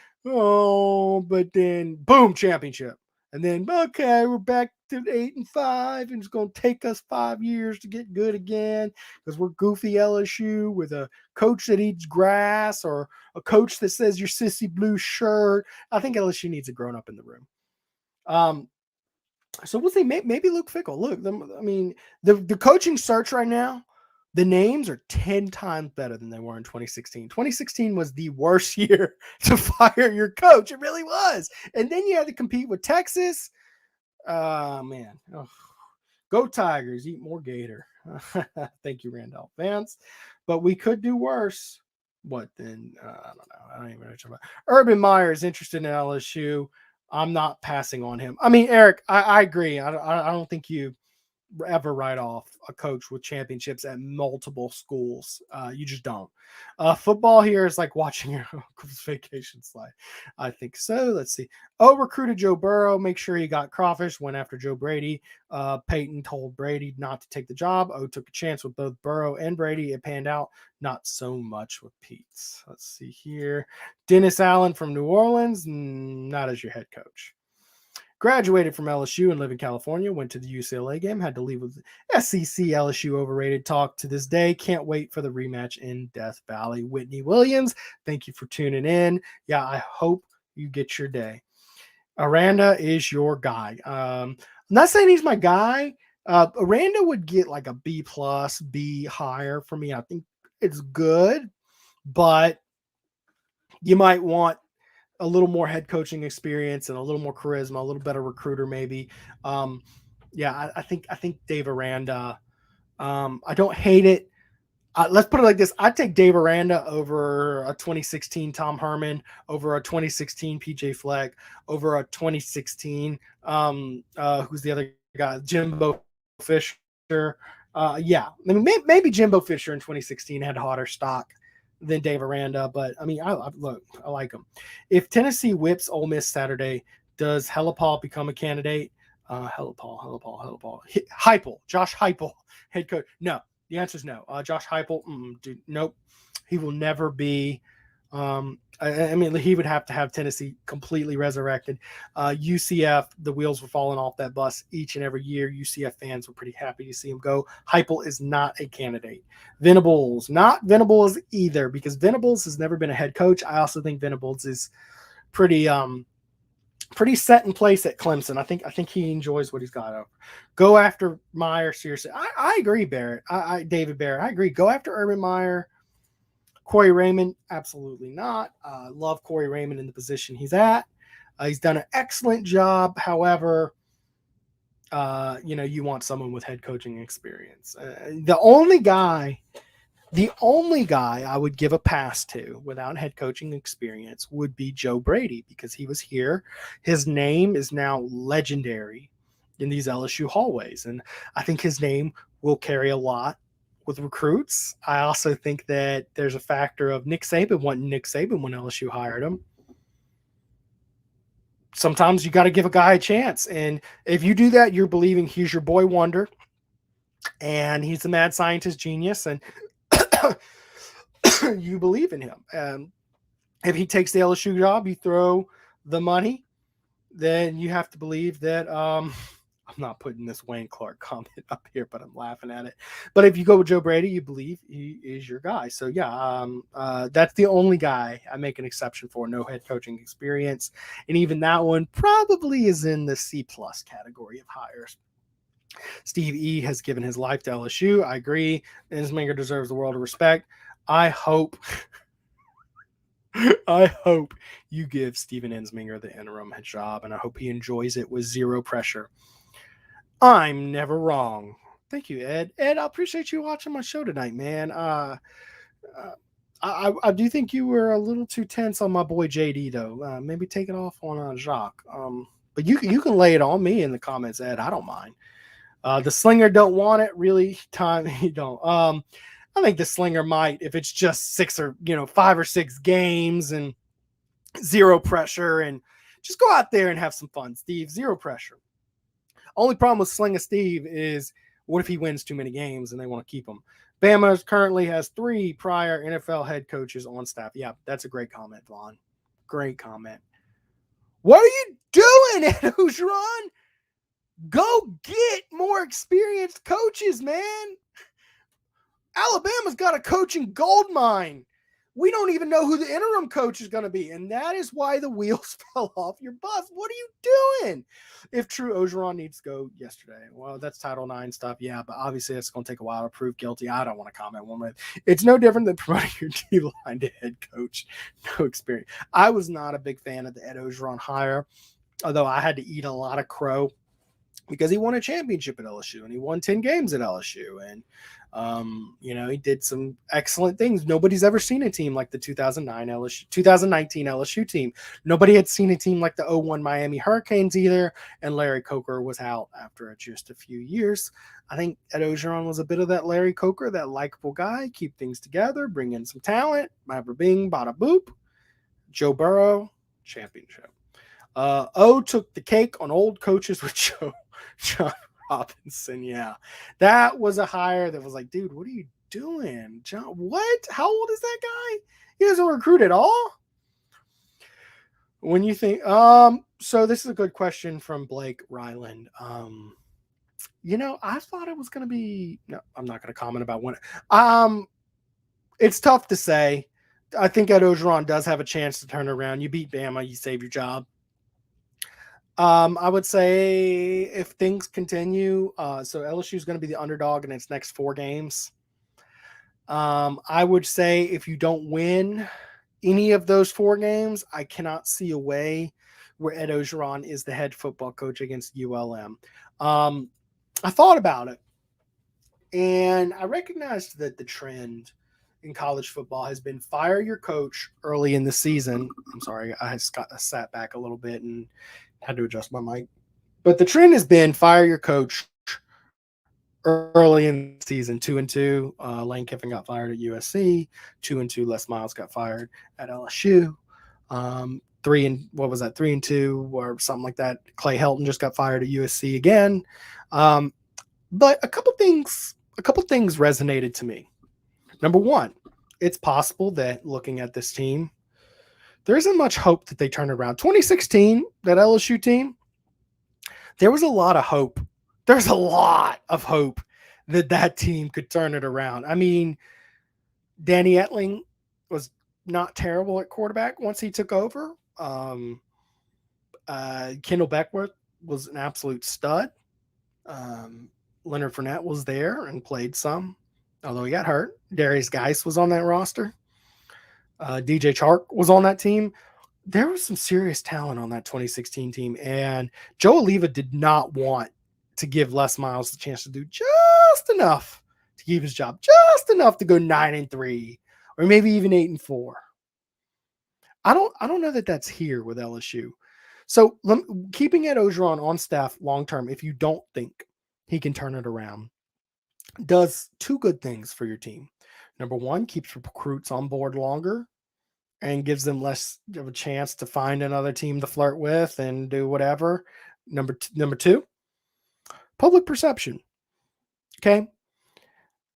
but then boom, championship, and then okay, we're back to 8-5, and it's going to take us 5 years to get good again because we're goofy LSU with a coach that eats grass or a coach that says your sissy blue shirt. I think LSU needs a grown up in the room. So we'll see. Maybe Luke Fickell. Look, the coaching search right now, the names are 10 times better than they were in 2016. 2016 was the worst year to fire your coach. It really was. And then you had to compete with Texas. Man. Oh. Go Tigers. Eat more Gator. Thank you, Randolph Vance. But we could do worse. What then? I don't know. I don't even know what you're about. Urban Meyer is interested in LSU. I'm not passing on him. Eric, I agree. I don't think you ever write off a coach with championships at multiple schools. You just don't. Football here is like watching your uncle's vacation slide. I think so. Let's see. Recruited Joe Burrow. Make sure he got crawfish. Went after Joe Brady. Peyton told Brady not to take the job. Took a chance with both Burrow and Brady. It panned out. Not so much with Pete's. Let's see here. Dennis Allen from New Orleans. Not as your head coach. Graduated from LSU and live in California. Went to the UCLA game. Had to leave with SEC LSU overrated talk to this day. Can't wait for the rematch in Death Valley. Whitney Williams, thank you for tuning in. Yeah, I hope you get your day. Aranda is your guy. I'm not saying he's my guy. Aranda would get like a B+, B higher for me. I think it's good, but you might want a little more head coaching experience and a little more charisma, a little better recruiter, maybe. I think Dave Aranda. I don't hate it. Let's put it like this. I'd take Dave Aranda over a 2016 Tom Herman, over a 2016 PJ Fleck, over a 2016 who's the other guy? Jimbo Fisher. Maybe Jimbo Fisher in 2016 had hotter stock than Dave Aranda, but I like him. If Tennessee whips Ole Miss Saturday, does Heupel become a candidate? Heupel. Josh Heupel, head coach. No, the answer is no. Josh Heupel, nope. He will never be. He would have to have Tennessee completely resurrected. UCF, the wheels were falling off that bus each and every year. UCF fans were pretty happy to see him go. Heupel is not a candidate. Venables, not Venables either, because Venables has never been a head coach. I also think Venables is pretty set in place at Clemson. I think he enjoys what he's got over. Go after Meyer, seriously. I agree, Barrett. David Barrett. I agree. Go after Urban Meyer. Corey Raymond, absolutely not. Love Corey Raymond in the position he's at. He's done an excellent job. However, you want someone with head coaching experience. The only guy I would give a pass to without head coaching experience would be Joe Brady, because he was here. His name is now legendary in these LSU hallways, and I think his name will carry a lot with recruits. I also think that there's a factor of Nick Saban wanting Nick Saban when LSU hired him. Sometimes you got to give a guy a chance, and if you do that, you're believing he's your boy wonder, and he's the mad scientist genius, and you believe in him. If he takes the LSU job, you throw the money, then you have to believe that I'm not putting this Wayne Clark comment up here, but I'm laughing at it. But if you go with Joe Brady, you believe he is your guy. So yeah, that's the only guy I make an exception for. No head coaching experience, and even that one probably is in the C+ category of hires. Steve E has given his life to LSU. I agree. Ensminger deserves the world of respect. I hope you give Steven Ensminger the interim head job, and I hope he enjoys it with zero pressure. I'm never wrong. Thank you, Ed. Ed, I appreciate you watching my show tonight, man. I do think you were a little too tense on my boy JD, though. Maybe take it off on Jacques. But you can lay it on me in the comments, Ed. I don't mind. The slinger don't want it, really. Time you don't. I think the slinger might, if it's just 5 or 6 games and zero pressure, and just go out there and have some fun, Steve. Zero pressure. Only problem with Slinger Steve is, what if he wins too many games and they want to keep him? Bama currently has 3 prior NFL head coaches on staff. Yeah, that's a great comment, Vaughn. Great comment. What are you doing, Ed Orgeron? Go get more experienced coaches, man. Alabama's got a coaching gold mine. We don't even know who the interim coach is going to be, and that is why the wheels fell off your bus. What are you doing? If true, Orgeron needs to go yesterday. Well, that's Title IX stuff, yeah, but obviously it's going to take a while to prove guilty. I don't want to comment one way. It's no different than promoting your D-line to head coach. No experience. I was not a big fan of the Ed Orgeron hire, although I had to eat a lot of crow because he won a championship at LSU and he won 10 games at LSU. And, he did some excellent things. Nobody's ever seen a team like the 2019 LSU team. Nobody had seen a team like the 2001 Miami Hurricanes either. And Larry Coker was out after just a few years. I think Ed Orgeron was a bit of that Larry Coker, that likable guy, keep things together, bring in some talent, bada bing, bada boop. Joe Burrow, championship. O took the cake on old coaches with John Robinson. Yeah, that was a hire that was like, dude, what are you doing, John? What? How old is that guy? He doesn't recruit at all. When you think, so this is a good question from Blake Ryland. I thought it was going to be. No, I'm not going to comment about when. It's tough to say. I think Ed Orgeron does have a chance to turn around. You beat Bama, you save your job. I would say if things continue, so LSU is going to be the underdog in its next 4 games. I would say if you don't win any of those 4 games, I cannot see a way where Ed Orgeron is the head football coach against ULM. I thought about it, and I recognized that the trend in college football has been fire your coach early in the season. I'm sorry, I sat back a little bit and had to adjust my mic. But the trend has been fire your coach early in the season. 2-2. Lane Kiffin got fired at USC. 2-2. Les Miles got fired at LSU. 3-2 or something like that. Clay Helton just got fired at USC again. But a couple things resonated to me. Number one, it's possible that looking at this team, there isn't much hope that they turn around. 2016, that LSU team, there was a lot of hope. There's a lot of hope that team could turn it around. I mean, Danny Etling was not terrible at quarterback once he took over. Kendall Beckworth was an absolute stud. Leonard Fournette was there and played some, although he got hurt. Darius Geis was on that roster. DJ Chark was on that team. There was some serious talent on that 2016 team, and Joe Oliva did not want to give Les Miles the chance to do just enough to keep his job, just enough to go 9-3, or maybe even 8-4. I don't know that that's here with LSU. So keeping Ed Orgeron on staff long term, if you don't think he can turn it around, does two good things for your team. Number one, keeps recruits on board longer and gives them less of a chance to find another team to flirt with and do whatever. Number two, public perception. Okay.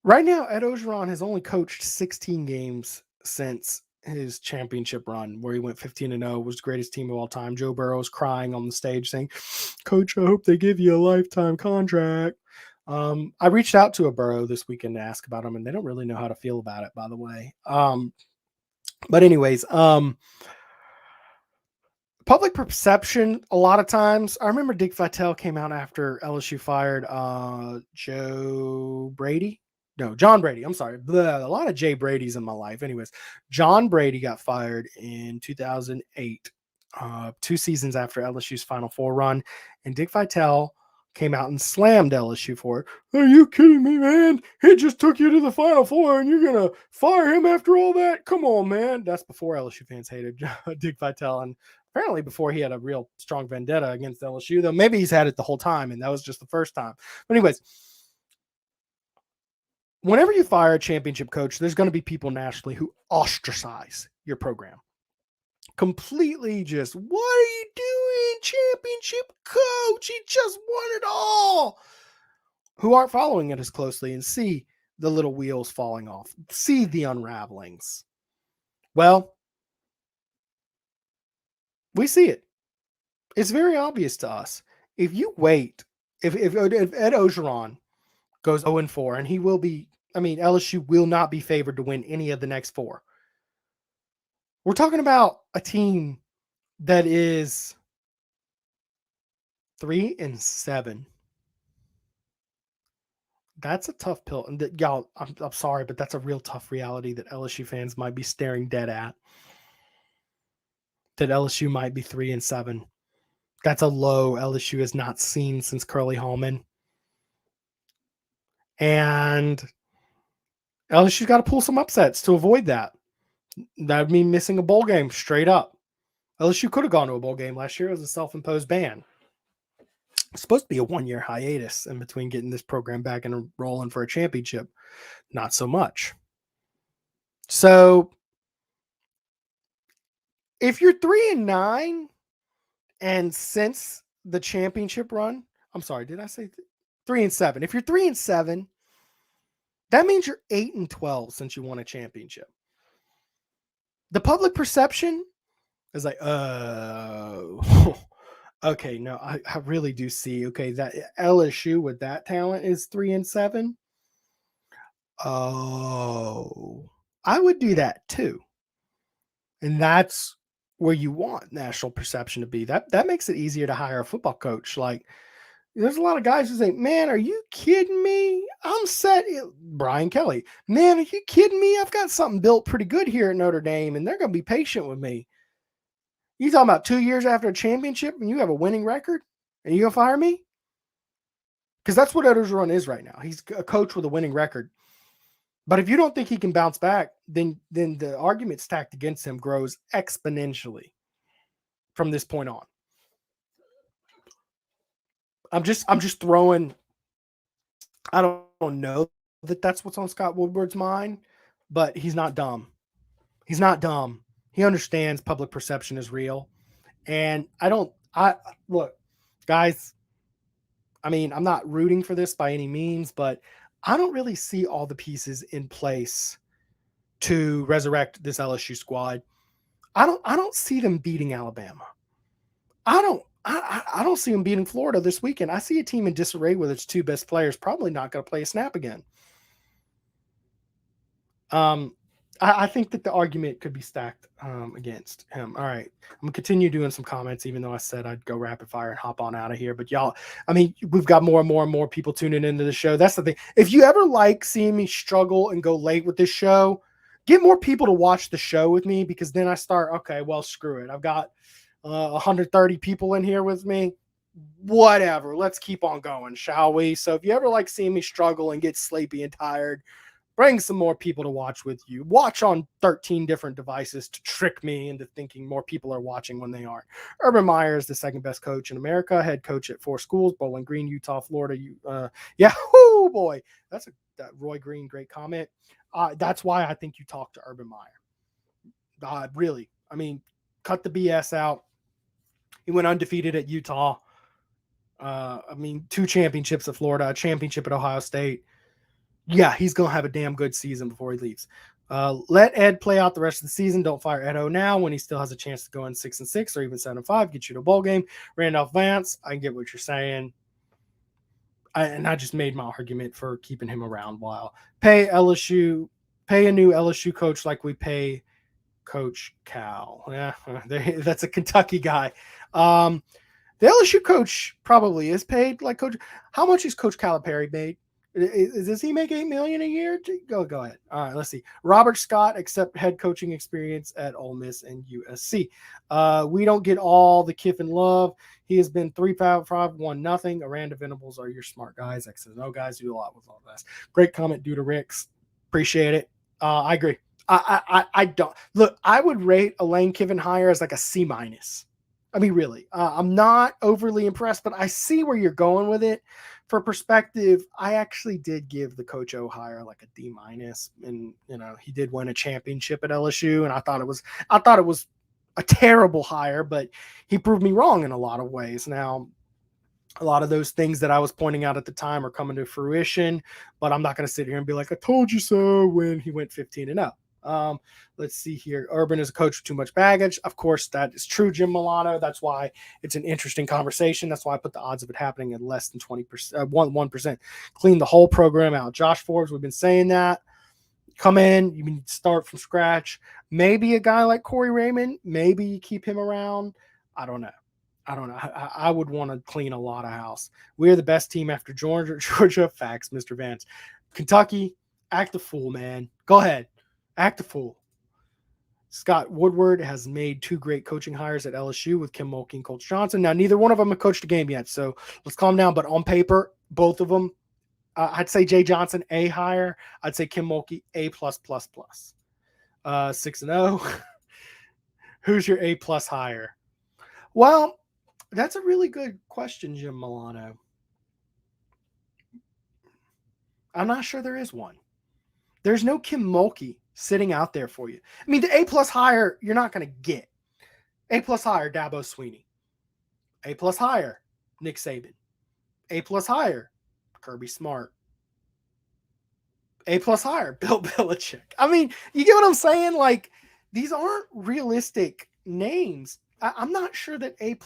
Right now, Ed Orgeron has only coached 16 games since his championship run, where he went 15-0, was the greatest team of all time. Joe Burrow's crying on the stage saying, "Coach, I hope they give you a lifetime contract." I reached out to a Burrow this weekend to ask about him, and they don't really know how to feel about it, by the way. But anyways, public perception, a lot of times, I remember Dick Vitale came out after LSU fired John Brady. I'm sorry. A lot of Jay Brady's in my life. Anyways, John Brady got fired in 2008, 2 seasons after LSU's Final Four run, and Dick Vitale came out and slammed LSU for it. "Are you kidding me, man? He just took you to the Final Four and you're going to fire him after all that? Come on, man." That's before LSU fans hated Dick Vitale, and apparently before he had a real strong vendetta against LSU, though maybe he's had it the whole time, and that was just the first time. But anyways, whenever you fire a championship coach, there's going to be people nationally who ostracize your program. Completely just, "What are you doing, championship coach? He just won it all." Who aren't following it as closely and see the little wheels falling off, see the unravelings. Well, we see it. It's very obvious to us. If you wait, if Ed Orgeron goes 0-4, and he will be, LSU will not be favored to win any of the next 4. We're talking about a team that is 3-7. That's a tough pill. And y'all, I'm sorry, but that's a real tough reality that LSU fans might be staring dead at. That LSU might be 3-7. That's a low LSU has not seen since Curly Hallman. And LSU's got to pull some upsets to avoid that. That would mean missing a bowl game straight up. LSU could have gone to a bowl game last year. It was a self-imposed ban. It's supposed to be a 1-year hiatus in between getting this program back and rolling for a championship. Not so much. So if you're 3-9 and since the championship run, I'm sorry, did I say 3-7? If you're 3-7, that means you're 8-12 since you won a championship. The public perception is like, okay, no, I really do see, okay, that LSU with that talent is 3-7. Oh, I would do that too. And that's where you want national perception to be. That makes it easier to hire a football coach. Like, there's a lot of guys who say, "Man, are you kidding me? I'm set." Brian Kelly, "Man, are you kidding me? I've got something built pretty good here at Notre Dame, and they're going to be patient with me." You talking about 2 years after a championship and you have a winning record and you going to fire me? Because that's what Ed Orgeron is right now. He's a coach with a winning record. But if you don't think he can bounce back, then the argument stacked against him grows exponentially from this point on. I'm just throwing. I don't know that that's what's on Scott Woodward's mind, but he's not dumb. He's not dumb. He understands public perception is real, and look, guys. I'm not rooting for this by any means, but I don't really see all the pieces in place to resurrect this LSU squad. I don't see them beating Alabama. I don't see them beating Florida this weekend. I see a team in disarray with its 2 best players probably not going to play a snap again. I think that the argument could be stacked against him. All right. I'm going to continue doing some comments, even though I said I'd go rapid fire and hop on out of here. But y'all, we've got more and more people tuning into the show. That's the thing. If you ever like seeing me struggle and go late with this show, get more people to watch the show with me, because then I start, okay, well, screw it. I've got 130 people in here with me. Whatever. Let's keep on going, shall we? So if you ever like seeing me struggle and get sleepy and tired, bring some more people to watch with you. Watch on 13 different devices to trick me into thinking more people are watching when they aren't. Urban Meyer is the second best coach in America, head coach at 4 schools, Bowling Green, Utah, Florida. Yeah, oh boy. That's that Roy Green, great comment. That's why I think you talk to Urban Meyer. Really. I mean, cut the BS out. He went undefeated at Utah. 2 championships at Florida, a championship at Ohio State. Yeah, he's going to have a damn good season before he leaves. Let Ed play out the rest of the season. Don't fire Ed O now when he still has a chance to go in 6-6 or even 7-5, get you to a bowl game. Randolph Vance, I get what you're saying. I just made my argument for keeping him around a while. Pay a new LSU coach like we pay Coach Cal. Yeah, that's a Kentucky guy. The LSU coach probably is paid like Coach. How much is Coach Calipari paid? Does he make $8 million a year? Go ahead. All right, let's see. Robert Scott, accept head coaching experience at Ole Miss and USC. We don't get all the Kiffin love. He has been 3-5, 1-0. Aranda Venables are your smart guys. XNO guys do a lot with all this. Great comment due to Rick's. Appreciate it. I agree. I don't look. I would rate a Lane Kiffin hire as like a C-. I mean, really, I'm not overly impressed, but I see where you're going with it. For perspective, I actually did give the Coach O hire like a D-, and he did win a championship at LSU, and I thought it was a terrible hire, but he proved me wrong in a lot of ways. Now, a lot of those things that I was pointing out at the time are coming to fruition, but I'm not going to sit here and be like, I told you so, when he went 15-0. Let's see here. Urban is a coach with too much baggage. Of course, that is true, Jim Milano. That's why it's an interesting conversation. That's why I put the odds of it happening at less than 20%, 1%. Clean the whole program out. Josh Forbes, we've been saying that. Come in, you can start from scratch. Maybe a guy like Corey Raymond, maybe you keep him around. I don't know. I would want to clean a lot of house. We're the best team after Georgia. Facts, Mr. Vance. Kentucky, act a fool, man. Go ahead. Act a fool. Scott Woodward has made 2 great coaching hires at LSU with Kim Mulkey and Coach Johnson. Now, neither one of them have coached a game yet, so let's calm down. But on paper, both of them, I'd say Jay Johnson, A hire. I'd say Kim Mulkey, A+++. 6-0. Who's your A+ hire? Well, that's a really good question, Jim Milano. I'm not sure there is one. There's no Kim Mulkey sitting out there for you. I mean, the A+ hire, you're not going to get. A+ hire, Dabo Swinney. A+ hire, Nick Saban. A+ hire, Kirby Smart. A+ hire, Bill Belichick. I mean, you get what I'm saying? Like, these aren't realistic names. I'm not sure that A+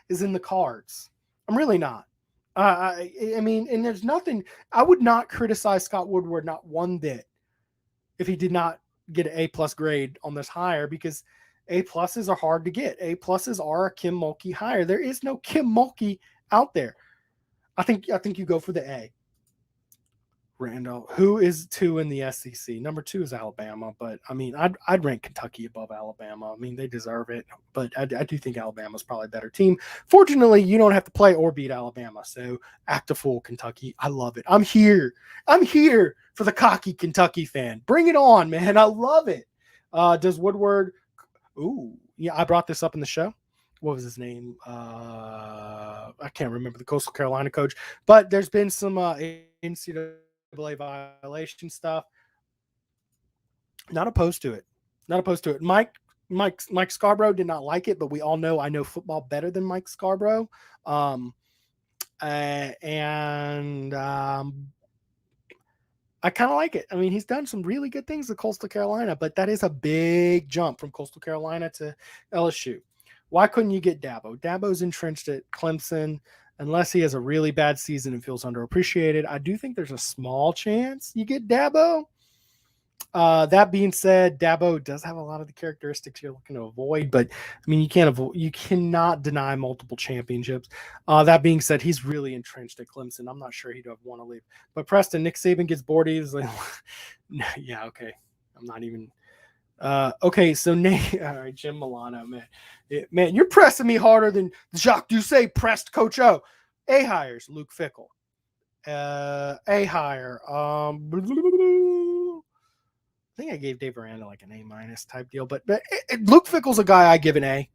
is in the cards. I'm really not. I mean, and there's nothing. I would not criticize Scott Woodward not one bit if he did not get an A+ grade on this hire, because A+s are hard to get. A+s are a Kim Mulkey hire. There is no Kim Mulkey out there. I think you go for the A. Randall, who is 2 in the SEC? Number 2 is Alabama, but I mean, I'd rank Kentucky above Alabama. I mean, they deserve it, but I do think Alabama's probably a better team. Fortunately, you don't have to play or beat Alabama, so act a fool, Kentucky. I love it. I'm here for the cocky Kentucky fan. Bring it on, man. I love it. Does Woodward? Ooh, yeah, I brought this up in the show. What was his name? I can't remember, the Coastal Carolina coach, but there's been some NCAA violation stuff. Not opposed to it. Mike Scarborough did not like it, but we all know I know football better than Mike Scarborough. I kind of like it. I mean, he's done some really good things at Coastal Carolina, but that is a big jump from Coastal Carolina to LSU. Why couldn't you get Dabo? Dabo's entrenched at Clemson. Unless he has a really bad season and feels underappreciated, I do think there's a small chance you get Dabo. That being said, Dabo does have a lot of the characteristics you're looking to avoid, but I mean, you cannot deny multiple championships. That being said, he's really entrenched at Clemson. I'm not sure he'd want to leave. But Preston, Nick Saban gets bored. He's like, yeah, okay. I'm not even. Okay, so Nate, all right, Jim Milano, man, you're pressing me harder than Jacques Doucet pressed Coach O. A hires Luke Fickell. A hire. I think I gave Dave Aranda like an A- type deal, but Luke Fickell's a guy I give an A.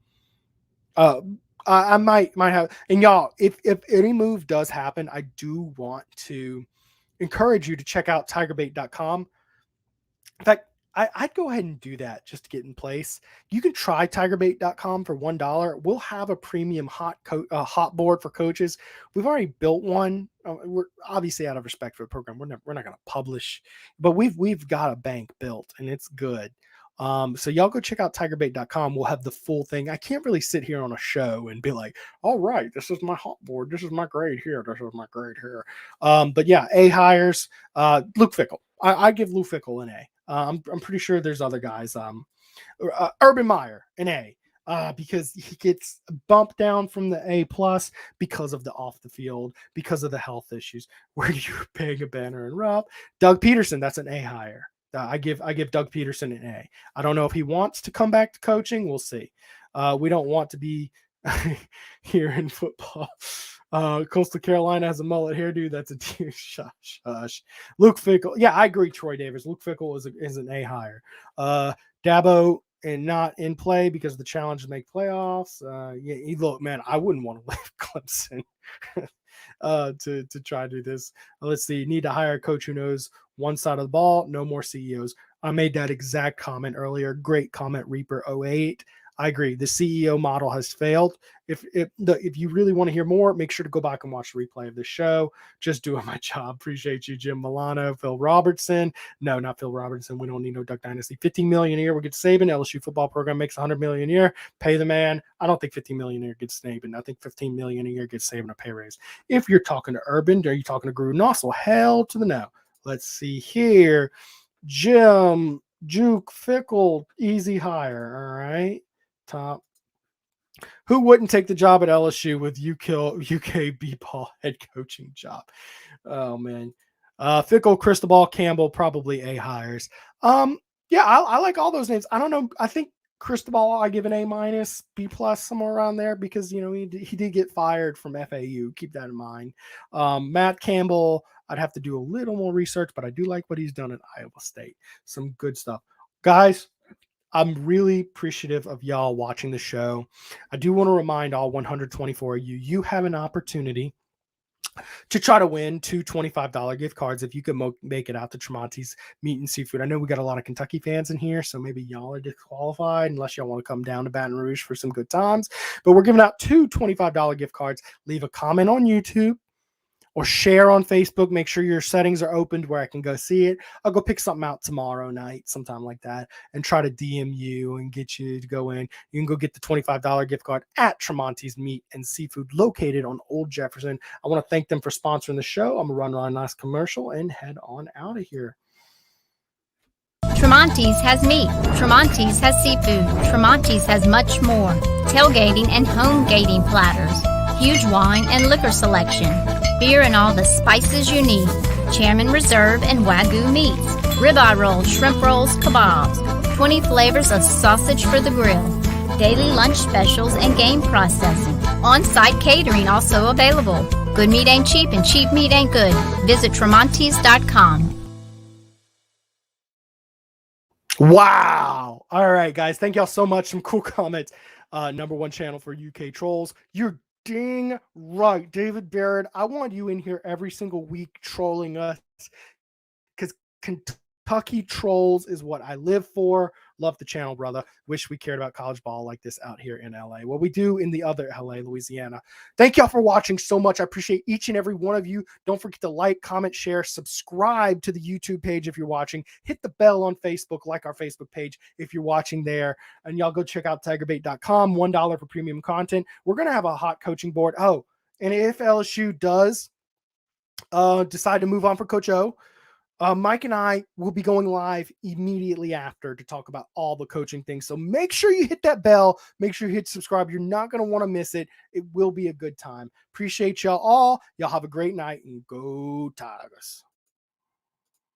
I might have, and y'all, if any move does happen, I do want to encourage you to check out TigerBait.com. In fact, I'd go ahead and do that just to get in place. You can try TigerBait.com for $1. We'll have a premium hot board for coaches. We've already built one. We're obviously, out of respect for the program, we're not going to publish, but we've got a bank built and it's good. So y'all go check out TigerBait.com. We'll have the full thing. I can't really sit here on a show and be like, all right, this is my hot board. This is my grade here. This is my grade here. But yeah, A hires, Luke Fickell. I give Luke Fickell an A. I'm pretty sure there's other guys. Urban Meyer, an A, because he gets bumped down from the A+ because of the off the field, because of the health issues. Where do you peg a Banner and Rob? Doug Peterson, that's an A hire. I give Doug Peterson an A. I don't know if he wants to come back to coaching. We'll see. We don't want to be here in football. Coastal Carolina has a mullet hairdo. That's a shush. Luke Fickell. Yeah, I agree. Troy Davis. Luke Fickell is an A hire. Dabo and not in play because the challenge to make playoffs. Yeah, look, man, I wouldn't want to leave Clemson to try to do this. Let's see. Need to hire a coach who knows one side of the ball. No more CEOs. I made that exact comment earlier. Great comment, Reaper 08. I agree. The CEO model has failed. If you really want to hear more, make sure to go back and watch the replay of the show. Just doing my job. Appreciate you, Jim Milano, Phil Robertson. No, not Phil Robertson. We don't need no Duck Dynasty. $15 million a year. We get Saban. LSU football program makes $100 million a year. Pay the man. I don't think $15 million a year gets Saban. I think $15 million a year gets Saban a pay raise. If you're talking to Urban, are you talking to Gruden? Also, hell to the no. Let's see here. Jim, Juke, Fickell, easy hire. All right. Top. Who wouldn't take the job at LSU with UK B-ball head coaching job? Oh man. Fickell, Cristobal, Campbell, probably A hires. Yeah, I like all those names. I don't know. I think Cristobal, I give an A-, B+, somewhere around there because, you know, he did get fired from FAU. Keep that in mind. Matt Campbell, I'd have to do a little more research, but I do like what he's done at Iowa State. Some good stuff. Guys, I'm really appreciative of y'all watching the show. I do want to remind all 124 of you have an opportunity to try to win 2 $25 gift cards if you can make it out to Tramonte's Meat and Seafood. I know we got a lot of Kentucky fans in here, so maybe y'all are disqualified unless y'all want to come down to Baton Rouge for some good times. But we're giving out 2 $25 gift cards. Leave a comment on YouTube or share on Facebook. Make sure your settings are opened where I can go see it. I'll go pick something out tomorrow night, sometime like that, and try to DM you and get you to go in. You can go get the $25 gift card at Tramonte's Meat and Seafood located on Old Jefferson. I want to thank them for sponsoring the show. I'm going to run a nice commercial and head on out of here. Tramonte's has meat. Tramonte's has seafood. Tramonte's has much more. Tailgating and Homegating platters. Huge wine and liquor selection. Beer and all the spices you need. Chairman Reserve and Wagyu meats. Ribeye rolls, shrimp rolls, kebabs. 20 flavors of sausage for the grill. Daily lunch specials and game processing. On-site catering also available. Good meat ain't cheap and cheap meat ain't good. Visit Tramontes.com. Wow. All right, guys. Thank y'all so much. Some cool comments. #1 channel for UK trolls. You're dang right, David Barrett. I want you in here every single week trolling us because Kentucky trolls is what I live for. Love the channel, brother. Wish we cared about college ball like this out here in LA. What we do in the other LA, Louisiana. Thank y'all for watching so much. I appreciate each and every one of you. Don't forget to like, comment, share, subscribe to the YouTube page if you're watching. Hit the bell on Facebook, like our Facebook page if you're watching there. And y'all go check out TigerBait.com. $1 for premium content. We're going to have a hot coaching board. Oh, and if LSU does decide to move on for Coach O, Mike and I will be going live immediately after to talk about all the coaching things. So make sure you hit that bell. Make sure you hit subscribe. You're not going to want to miss it. It will be a good time. Appreciate y'all all. Y'all have a great night and go Tigers.